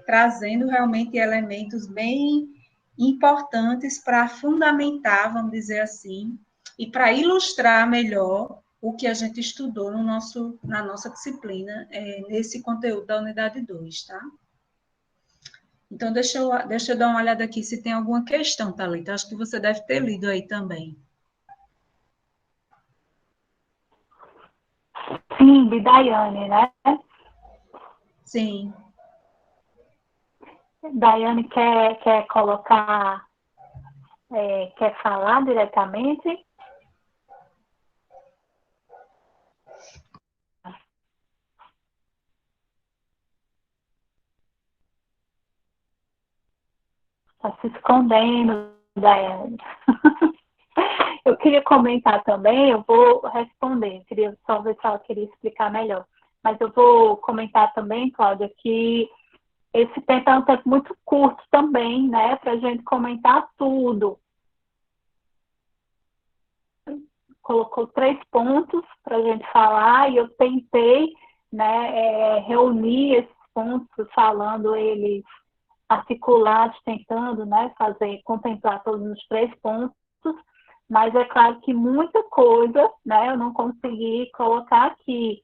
trazendo realmente elementos bem importantes para fundamentar, vamos dizer assim, e para ilustrar melhor o que a gente estudou na nossa disciplina, nesse conteúdo da unidade 2, tá? Então, deixa eu dar uma olhada aqui se tem alguma questão, Thalita. Acho que você deve ter lido aí também. Sim, de Daiane, né? Sim. Daiane quer colocar, quer falar diretamente? Está se escondendo, Daiane. Eu queria comentar também, eu vou responder, queria só ver se ela queria explicar melhor. Mas eu vou comentar também, Cláudia, que esse tempo é um tempo muito curto também, né, para a gente comentar tudo. Colocou 3 pontos para a gente falar e eu tentei, né, reunir esses pontos, falando eles articulados, tentando, né, contemplar todos os 3 pontos, mas é claro que muita coisa, né, eu não consegui colocar aqui.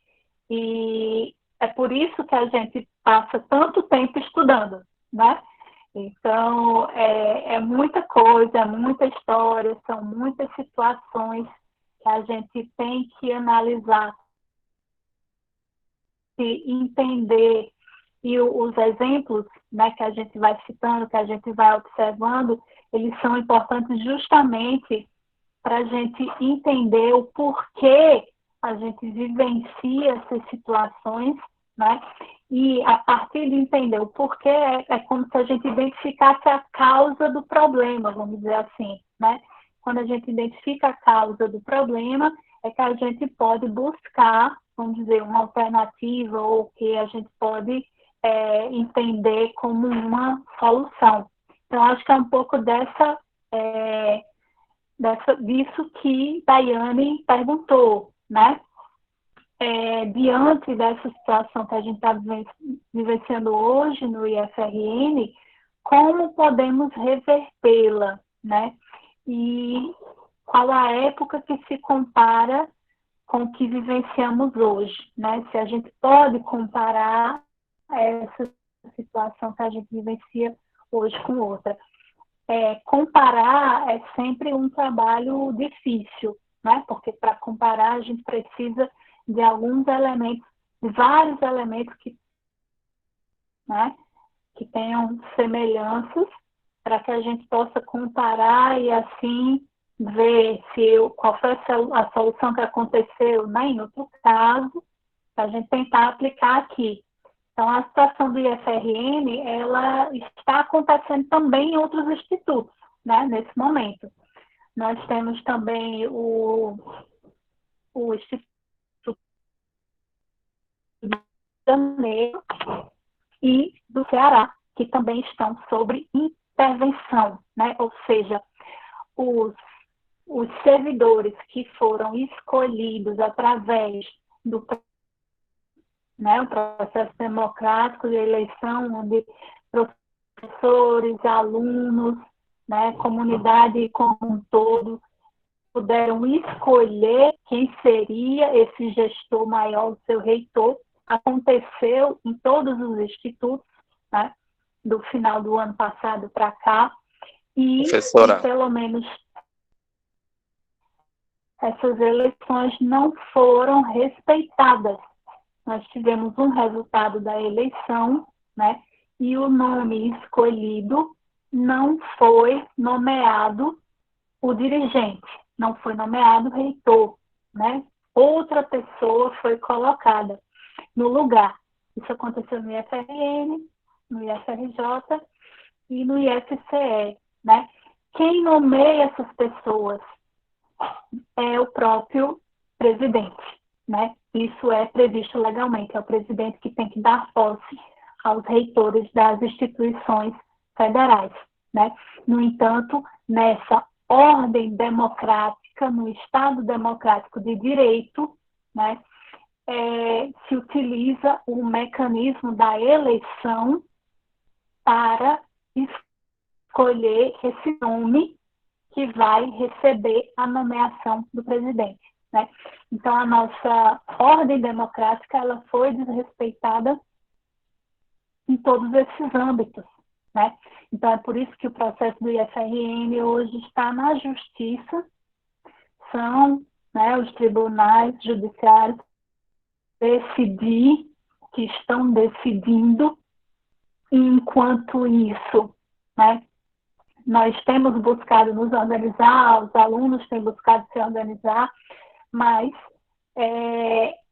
E é por isso que a gente passa tanto tempo estudando, né? Então, é muita coisa, é muita história, são muitas situações que a gente tem que analisar e entender. E os exemplos, né, que a gente vai citando, que a gente vai observando, eles são importantes justamente para a gente entender o porquê a gente vivencia essas situações, né? E a partir de entender o porquê, é como se a gente identificasse a causa do problema, vamos dizer assim, né? Quando a gente identifica a causa do problema, é que a gente pode buscar, vamos dizer, uma alternativa ou que a gente pode entender como uma solução. Então, acho que é um pouco disso que Daiane perguntou, né? Diante dessa situação que a gente está vivenciando hoje no IFRN, como podemos revertê-la, né? E qual a época que se compara com o que vivenciamos hoje, né? Se a gente pode comparar essa situação que a gente vivencia hoje com outra. Comparar é sempre um trabalho difícil, né? Porque para comparar a gente precisa de alguns elementos, de vários elementos né, que tenham semelhanças para que a gente possa comparar e assim ver qual foi a solução que aconteceu, né, em outro caso, para a gente tentar aplicar aqui. Então, a situação do IFRN, ela está acontecendo também em outros institutos, né, nesse momento. Nós temos também o Instituto de Janeiro e do Ceará, que também estão sobre intervenção, né? Ou seja, os servidores que foram escolhidos através do, né, o processo democrático de eleição, onde professores, alunos, né, comunidade como um todo, puderam escolher quem seria esse gestor maior, o seu reitor. Aconteceu em todos os institutos, né, do final do ano passado para cá, e pelo menos essas eleições não foram respeitadas. Nós tivemos um resultado da eleição, né, e o nome escolhido não foi nomeado o dirigente, não foi nomeado o reitor, né? Outra pessoa foi colocada no lugar. Isso aconteceu no IFRN, no IFRJ e no IFCE, né? Quem nomeia essas pessoas é o próprio presidente, né? Isso é previsto legalmente, é o presidente que tem que dar posse aos reitores das instituições federais, né? No entanto, nessa ordem democrática, no Estado democrático de direito, né, se utiliza o mecanismo da eleição para escolher esse nome que vai receber a nomeação do presidente, né? Então, a nossa ordem democrática ela foi desrespeitada em todos esses âmbitos, né? Então, é por isso que o processo do IFRN hoje está na justiça, são, né, os tribunais judiciários que estão decidindo, e enquanto isso, né, nós temos buscado nos organizar, os alunos têm buscado se organizar, mas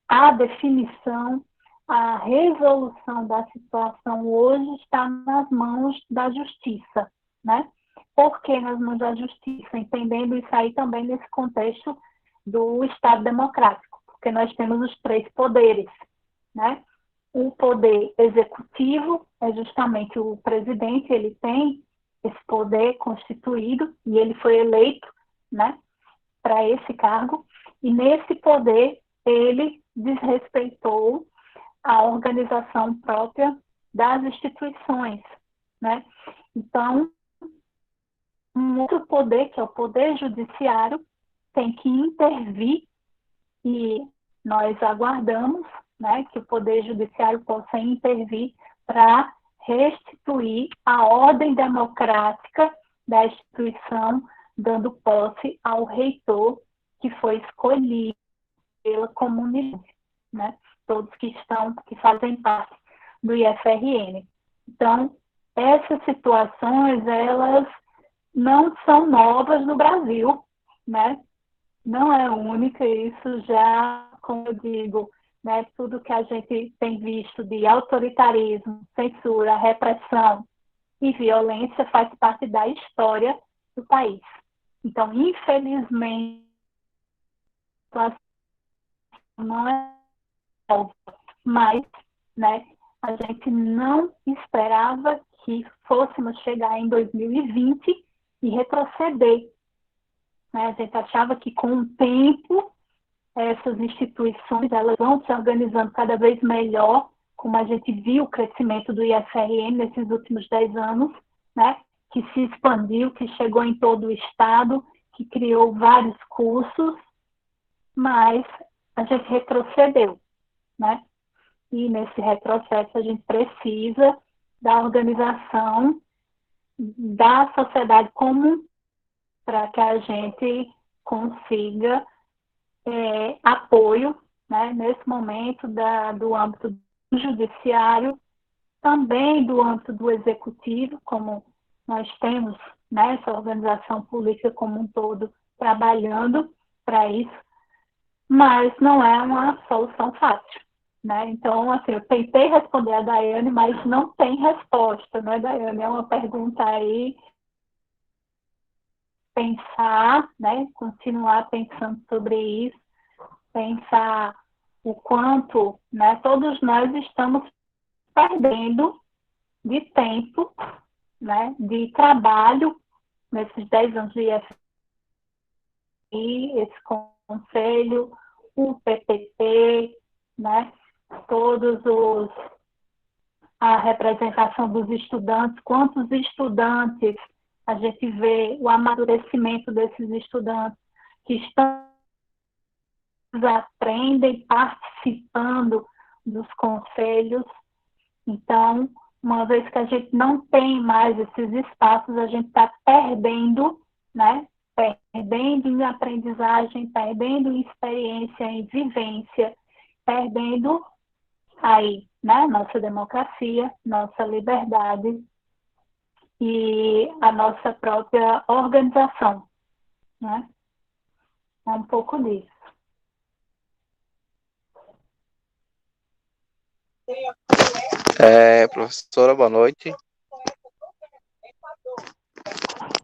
a definição, a resolução da situação hoje está nas mãos da justiça, né? Por que coloquei nas mãos da justiça, entendendo isso aí também nesse contexto do Estado democrático, porque nós temos os três poderes, né? O poder executivo é justamente o presidente, ele tem esse poder constituído e ele foi eleito, né, para esse cargo, e nesse poder ele desrespeitou a organização própria das instituições, né? Então, um outro poder, que é o poder judiciário, tem que intervir e nós aguardamos, né, que o poder judiciário possa intervir para restituir a ordem democrática da instituição, dando posse ao reitor que foi escolhido pela comunidade, né? Todos que fazem parte do IFRN. Então, essas situações, elas não são novas no Brasil, né? Não é única, isso já, como eu digo, né, tudo que a gente tem visto de autoritarismo, censura, repressão e violência faz parte da história do país. Então, infelizmente, não é nova, mas, né, a gente não esperava que fôssemos chegar em 2020 e retroceder, né? A gente achava que com o tempo essas instituições elas vão se organizando cada vez melhor, como a gente viu o crescimento do IFRN nesses últimos 10 anos, né? Que se expandiu, que chegou em todo o estado, que criou vários cursos, mas a gente retrocedeu, né? E nesse retrocesso a gente precisa da organização da sociedade comum para que a gente consiga apoio, né, nesse momento do âmbito do judiciário, também do âmbito do executivo, como nós temos, né, essa organização política como um todo trabalhando para isso, mas não é uma solução fácil, né? Então, assim, eu tentei responder a Daiane, mas não tem resposta, né, Daiane? É uma pergunta aí, pensar, né, continuar pensando sobre isso, pensar o quanto, né, todos nós estamos perdendo de tempo, né, de trabalho nesses 10 anos de IFI, esse conselho, o PPT, né, a representação dos estudantes, quantos estudantes a gente vê o amadurecimento desses estudantes que estão aprendem participando dos conselhos. Então, uma vez que a gente não tem mais esses espaços, a gente está perdendo, né? Perdendo em aprendizagem, perdendo em experiência, em vivência, perdendo aí, né? Nossa democracia, nossa liberdade e a nossa própria organização, né? É um pouco disso. Professora, boa noite.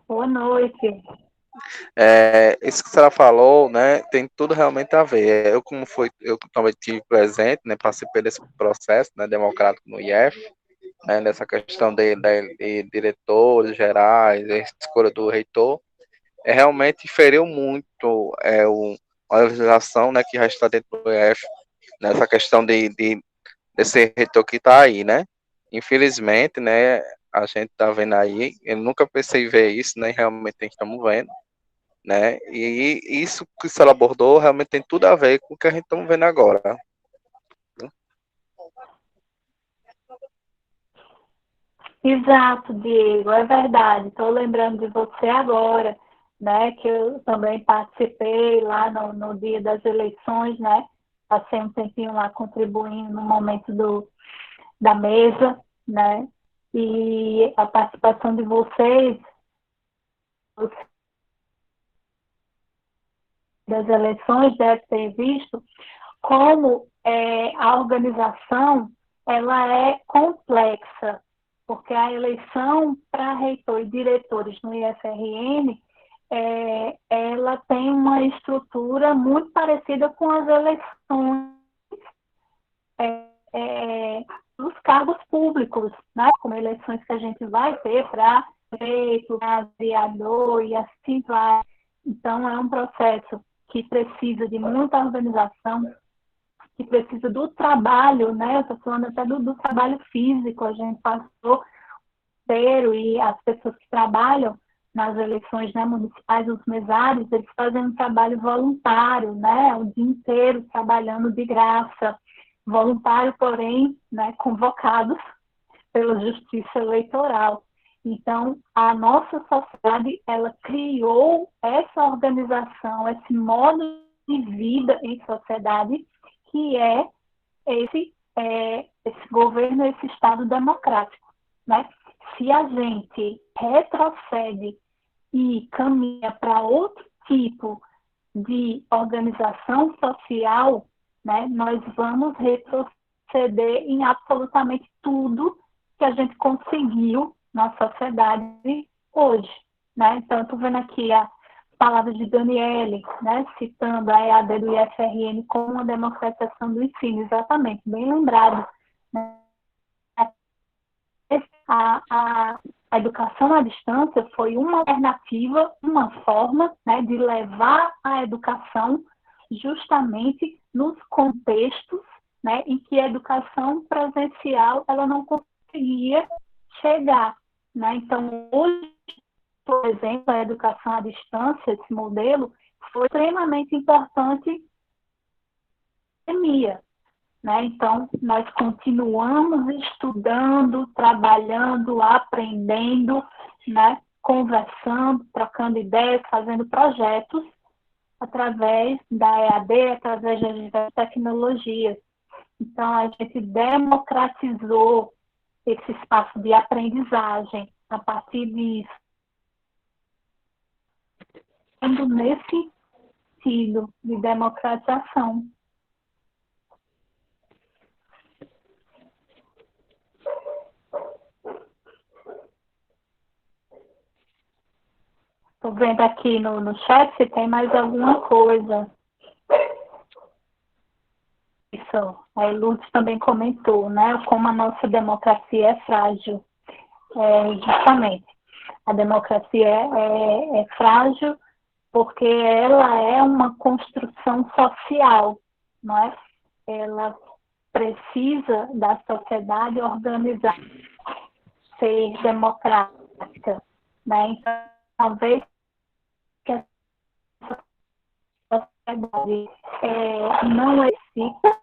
Boa noite. Isso que a senhora falou, né, tem tudo realmente a ver. Eu também tive presente, né, participei desse processo, né, democrático no IF, né, nessa questão de diretores gerais, a escolha do reitor, realmente feriu muito a legislação, né, que já está dentro do IF, nessa questão desse reitor que está aí, né? Infelizmente, né, a gente está vendo aí, eu nunca pensei em ver isso, né, realmente estamos vendo, né, e isso que ela abordou realmente tem tudo a ver com o que a gente está vendo agora. Exato, Diego, é verdade. Estou lembrando de você agora, né, que eu também participei lá no dia das eleições, né, passei um tempinho lá contribuindo no momento da mesa, né, e a participação de vocês das eleições deve ter visto como a organização ela é complexa, porque a eleição para reitor e diretores no IFRN, ela tem uma estrutura muito parecida com as eleições dos cargos públicos, né? Como eleições que a gente vai ter para prefeito, para vereador e assim vai. Então, é um processo que precisa de muita organização, que precisa do trabalho, né? Eu estou falando até do trabalho físico, a gente passou inteiro, e as pessoas que trabalham nas eleições, né, municipais, os mesários, eles fazem um trabalho voluntário, né? O dia inteiro trabalhando de graça, voluntário, porém, né, convocados pela Justiça Eleitoral. Então, a nossa sociedade, ela criou essa organização, esse modo de vida em sociedade, que é esse governo, esse Estado democrático, né? Se a gente retrocede e caminha para outro tipo de organização social, né, nós vamos retroceder em absolutamente tudo que a gente conseguiu na sociedade hoje, né? Então, estou vendo aqui a palavra de Daniele, né, citando a EAD do IFRN como uma democratização do ensino, exatamente, bem lembrado, né? A educação à distância foi uma alternativa, uma forma, né, de levar a educação justamente nos contextos, né, em que a educação presencial ela não conseguia chegar, né? Então, hoje, por exemplo, a educação à distância, esse modelo, foi extremamente importante na pandemia, né? Então, nós continuamos estudando, trabalhando, aprendendo, né? Conversando, trocando ideias, fazendo projetos através da EAD, através das tecnologias. Então, a gente democratizou esse espaço de aprendizagem a partir disso. Nesse sentido de democratização. Estou vendo aqui no chat se tem mais alguma coisa. Isso, a Lourdes também comentou, né? Como a nossa democracia é frágil. Justamente, a democracia é frágil porque ela é uma construção social, não é? Ela precisa da sociedade organizada, ser democrática, né? Então, talvez que a sociedade não exista,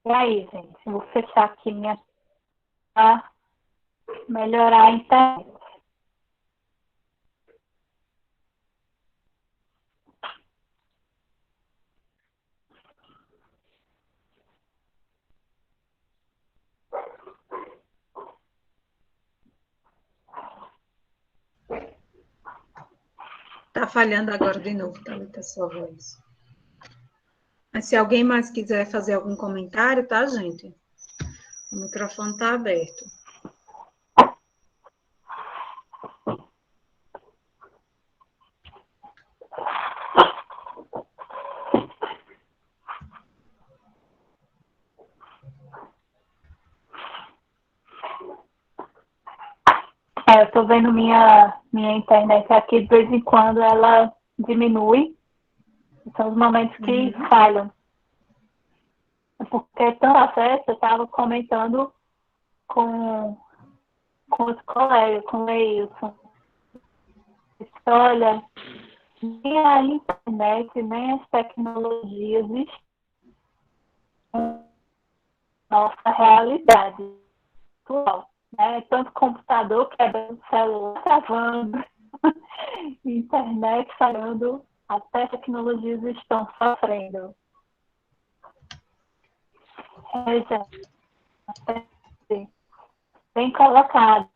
e aí, gente, vou fechar aqui minha para melhorar a internet. Está falhando agora de novo, Thalita, sua voz. Mas se alguém mais quiser fazer algum comentário, tá, gente? O microfone está aberto. Eu estou vendo minha internet aqui, de vez em quando ela diminui. São os momentos que falham. Porque tanto acesso, eu estava comentando com os colegas, com o Leilson. Olha, nem a internet, nem as tecnologias estão na nossa realidade atual. Né? Tanto computador quebrando, celular travando, internet falhando, até tecnologias estão sofrendo. Bem colocado.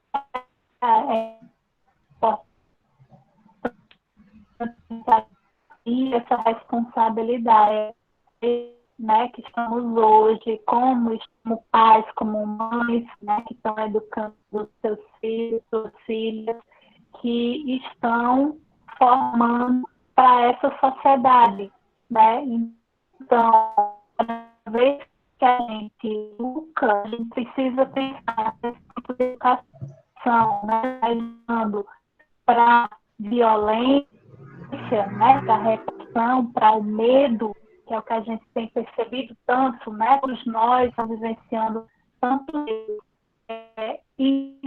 assumir essa responsabilidade, né, que estamos hoje, como pais, como mães, né, que estão educando os seus filhos, suas filhas, que estão formando para essa sociedade, né? Então, cada vez que a gente educa, a gente precisa pensar nesse tipo de educação, né? Para violência, né? Para repressão, para o medo, que é o que a gente tem percebido tanto, né? Todos nós estamos vivenciando tanto isso. E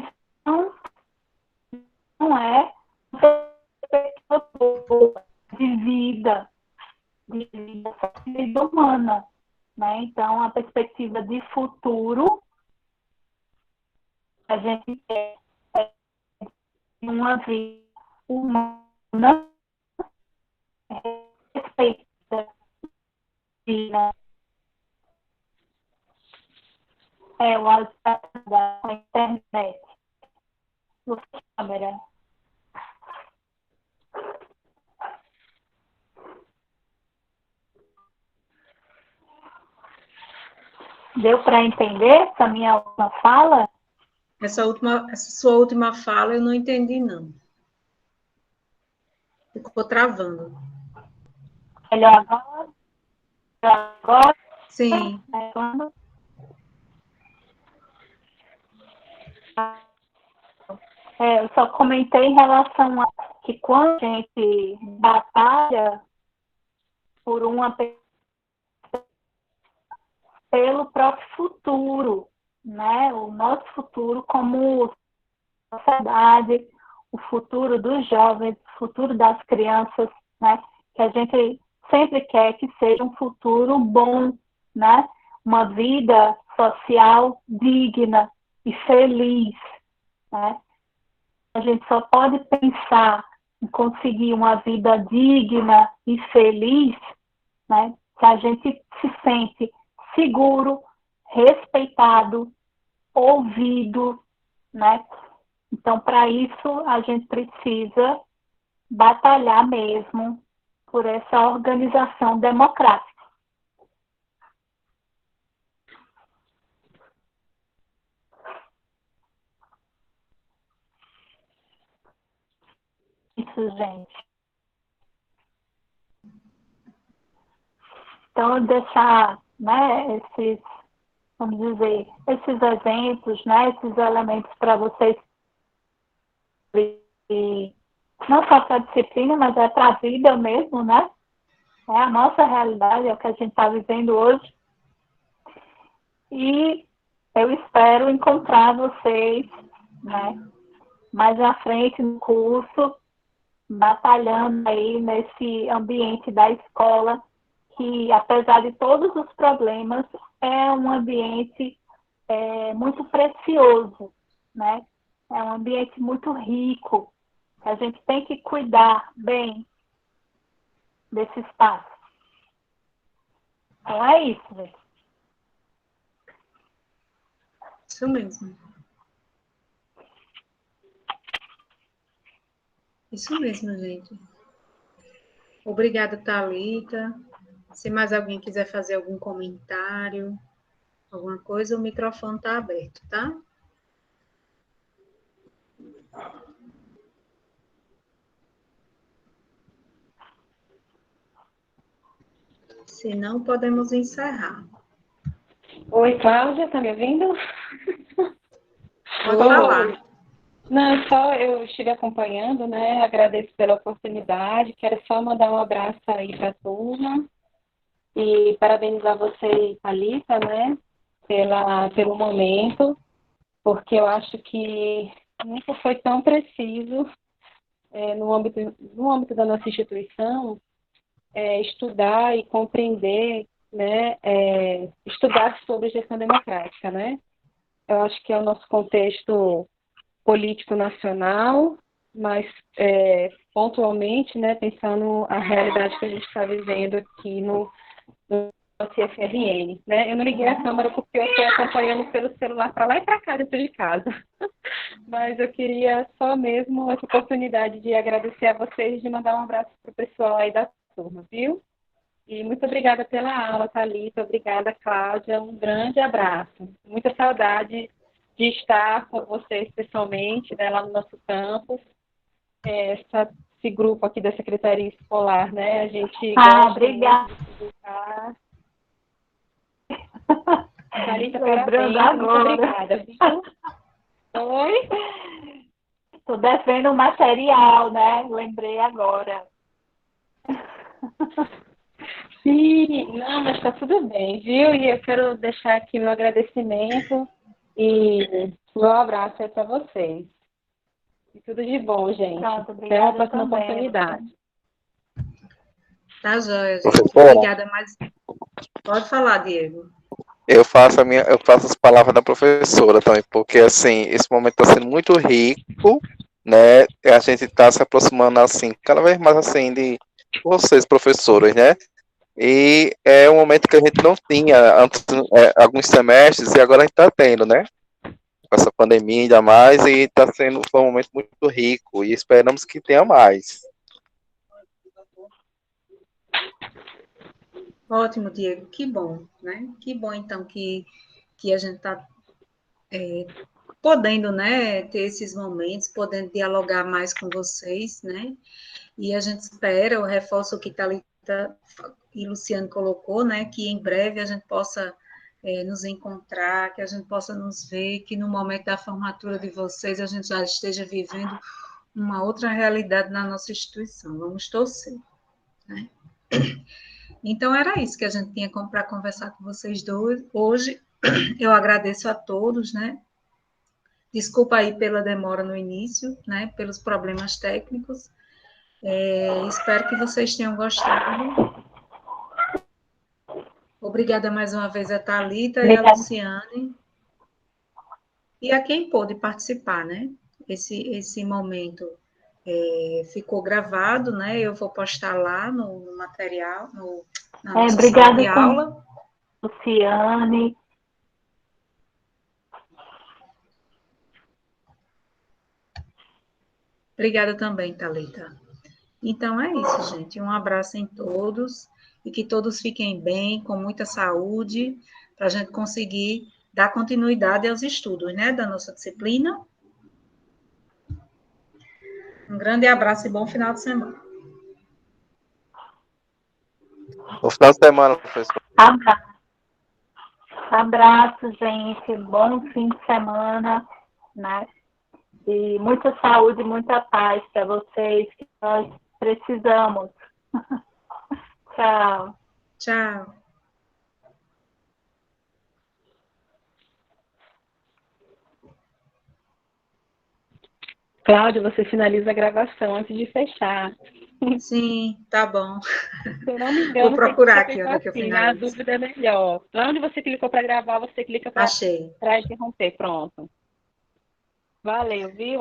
não é de vida, de vida humana, né? Então, a perspectiva de futuro, a gente quer uma vida humana, respeita, né? O áudio da internet. Câmera. Deu para entender essa minha última fala? Essa sua última fala eu não entendi, não. Ficou travando. Melhor agora? Agora? Sim. Eu só comentei em relação a que quando a gente batalha por pelo próprio futuro, né? O nosso futuro como sociedade, o futuro dos jovens, o futuro das crianças, né? Que a gente sempre quer que seja um futuro bom, né? Uma vida social digna e feliz, né? A gente só pode pensar em conseguir uma vida digna e feliz, né? Se a gente se sente seguro, respeitado, ouvido, né? Então, para isso, a gente precisa batalhar mesmo por essa organização democrática. Isso, gente. Então, deixar, né, vamos dizer, esses exemplos, né, esses elementos para vocês, não só para a disciplina, mas é para a vida mesmo, né? É a nossa realidade, é o que a gente está vivendo hoje. E eu espero encontrar vocês, né, mais à frente no curso, batalhando aí nesse ambiente da escola, que apesar de todos os problemas, é um ambiente muito precioso, né? É um ambiente muito rico. A gente tem que cuidar bem desse espaço. Então é isso, gente. Isso mesmo. Isso mesmo, gente. Obrigada, Thalita. Se mais alguém quiser fazer algum comentário, alguma coisa, o microfone está aberto, tá? Se não, podemos encerrar. Oi, Cláudia, tá me ouvindo? Pode falar. Não, só eu estive acompanhando, né? Agradeço pela oportunidade. Quero só mandar um abraço aí para a turma e parabenizar você e Thalita, né? Pelo momento, porque eu acho que nunca foi tão preciso no âmbito da nossa instituição estudar e compreender, né? Estudar sobre gestão democrática, né? Eu acho que é o nosso contexto político nacional, mas pontualmente, né, pensando a realidade que a gente está vivendo aqui no CFRN, né? Eu não liguei a câmera porque eu estou acompanhando pelo celular para lá e para cá dentro de casa, mas eu queria só mesmo essa oportunidade de agradecer a vocês, de mandar um abraço para o pessoal aí da turma, viu? E muito obrigada pela aula, Thalita. Obrigada, Cláudia. Um grande abraço. Muita saudade de estar com vocês pessoalmente, né, lá no nosso campus. Esse grupo aqui da Secretaria Escolar, né? A gente gosta obrigada. muito de visitar. Thalita, Lembrando parabéns. Muito agora. obrigada, viu? Oi? Estou devendo o material, né? Lembrei agora. Sim, não, mas está tudo bem, viu? E eu quero deixar aqui meu agradecimento e meu abraço aí para vocês. E tudo de bom, gente. Pronto, Até uma obrigada próxima também. oportunidade. Tá joia, gente. Professora, Obrigada, mas pode falar, Diego. eu faço as palavras da professora também, porque assim, esse momento está sendo muito rico, né? A gente está se aproximando assim, cada vez mais assim de vocês, professores, né? E é um momento que a gente não tinha antes, alguns semestres, e agora a gente está tendo, né? Com essa pandemia ainda mais, e foi um momento muito rico, e esperamos que tenha mais. Ótimo, Diego, que bom, né? Que bom, então, que a gente está podendo, né, ter esses momentos, podendo dialogar mais com vocês, né? E a gente espera, eu reforço o que Thalita e Luciano colocou, né, que em breve a gente possa nos encontrar, que a gente possa nos ver, que no momento da formatura de vocês a gente já esteja vivendo uma outra realidade na nossa instituição. Vamos torcer, né? Então, era isso que a gente tinha para conversar com vocês dois hoje. Eu agradeço a todos, né? Desculpa aí pela demora no início, né? Pelos problemas técnicos. Espero que vocês tenham gostado. Obrigada mais uma vez a Thalita e a Luciane. E a quem pôde participar, né? Esse momento ficou gravado, né? Eu vou postar lá no material, na nossa sala de aula. Luciane. Obrigada também, Thalita. Então é isso, gente. Um abraço em todos e que todos fiquem bem, com muita saúde, para a gente conseguir dar continuidade aos estudos, né, da nossa disciplina. Um grande abraço e bom final de semana. Bom final de semana, professor. Abraço, gente. Bom fim de semana, né? E muita saúde, muita paz para vocês, que nós precisamos. Tchau. Tchau. Cláudia, você finaliza a gravação antes de fechar. Sim, tá bom. Se eu não me engano, Vou procurar você aqui clicou onde é que eu assim, na finalizo. dúvida é melhor. Lá onde você clicou para gravar, você clica para Achei. interromper. Pronto. Valeu, viu?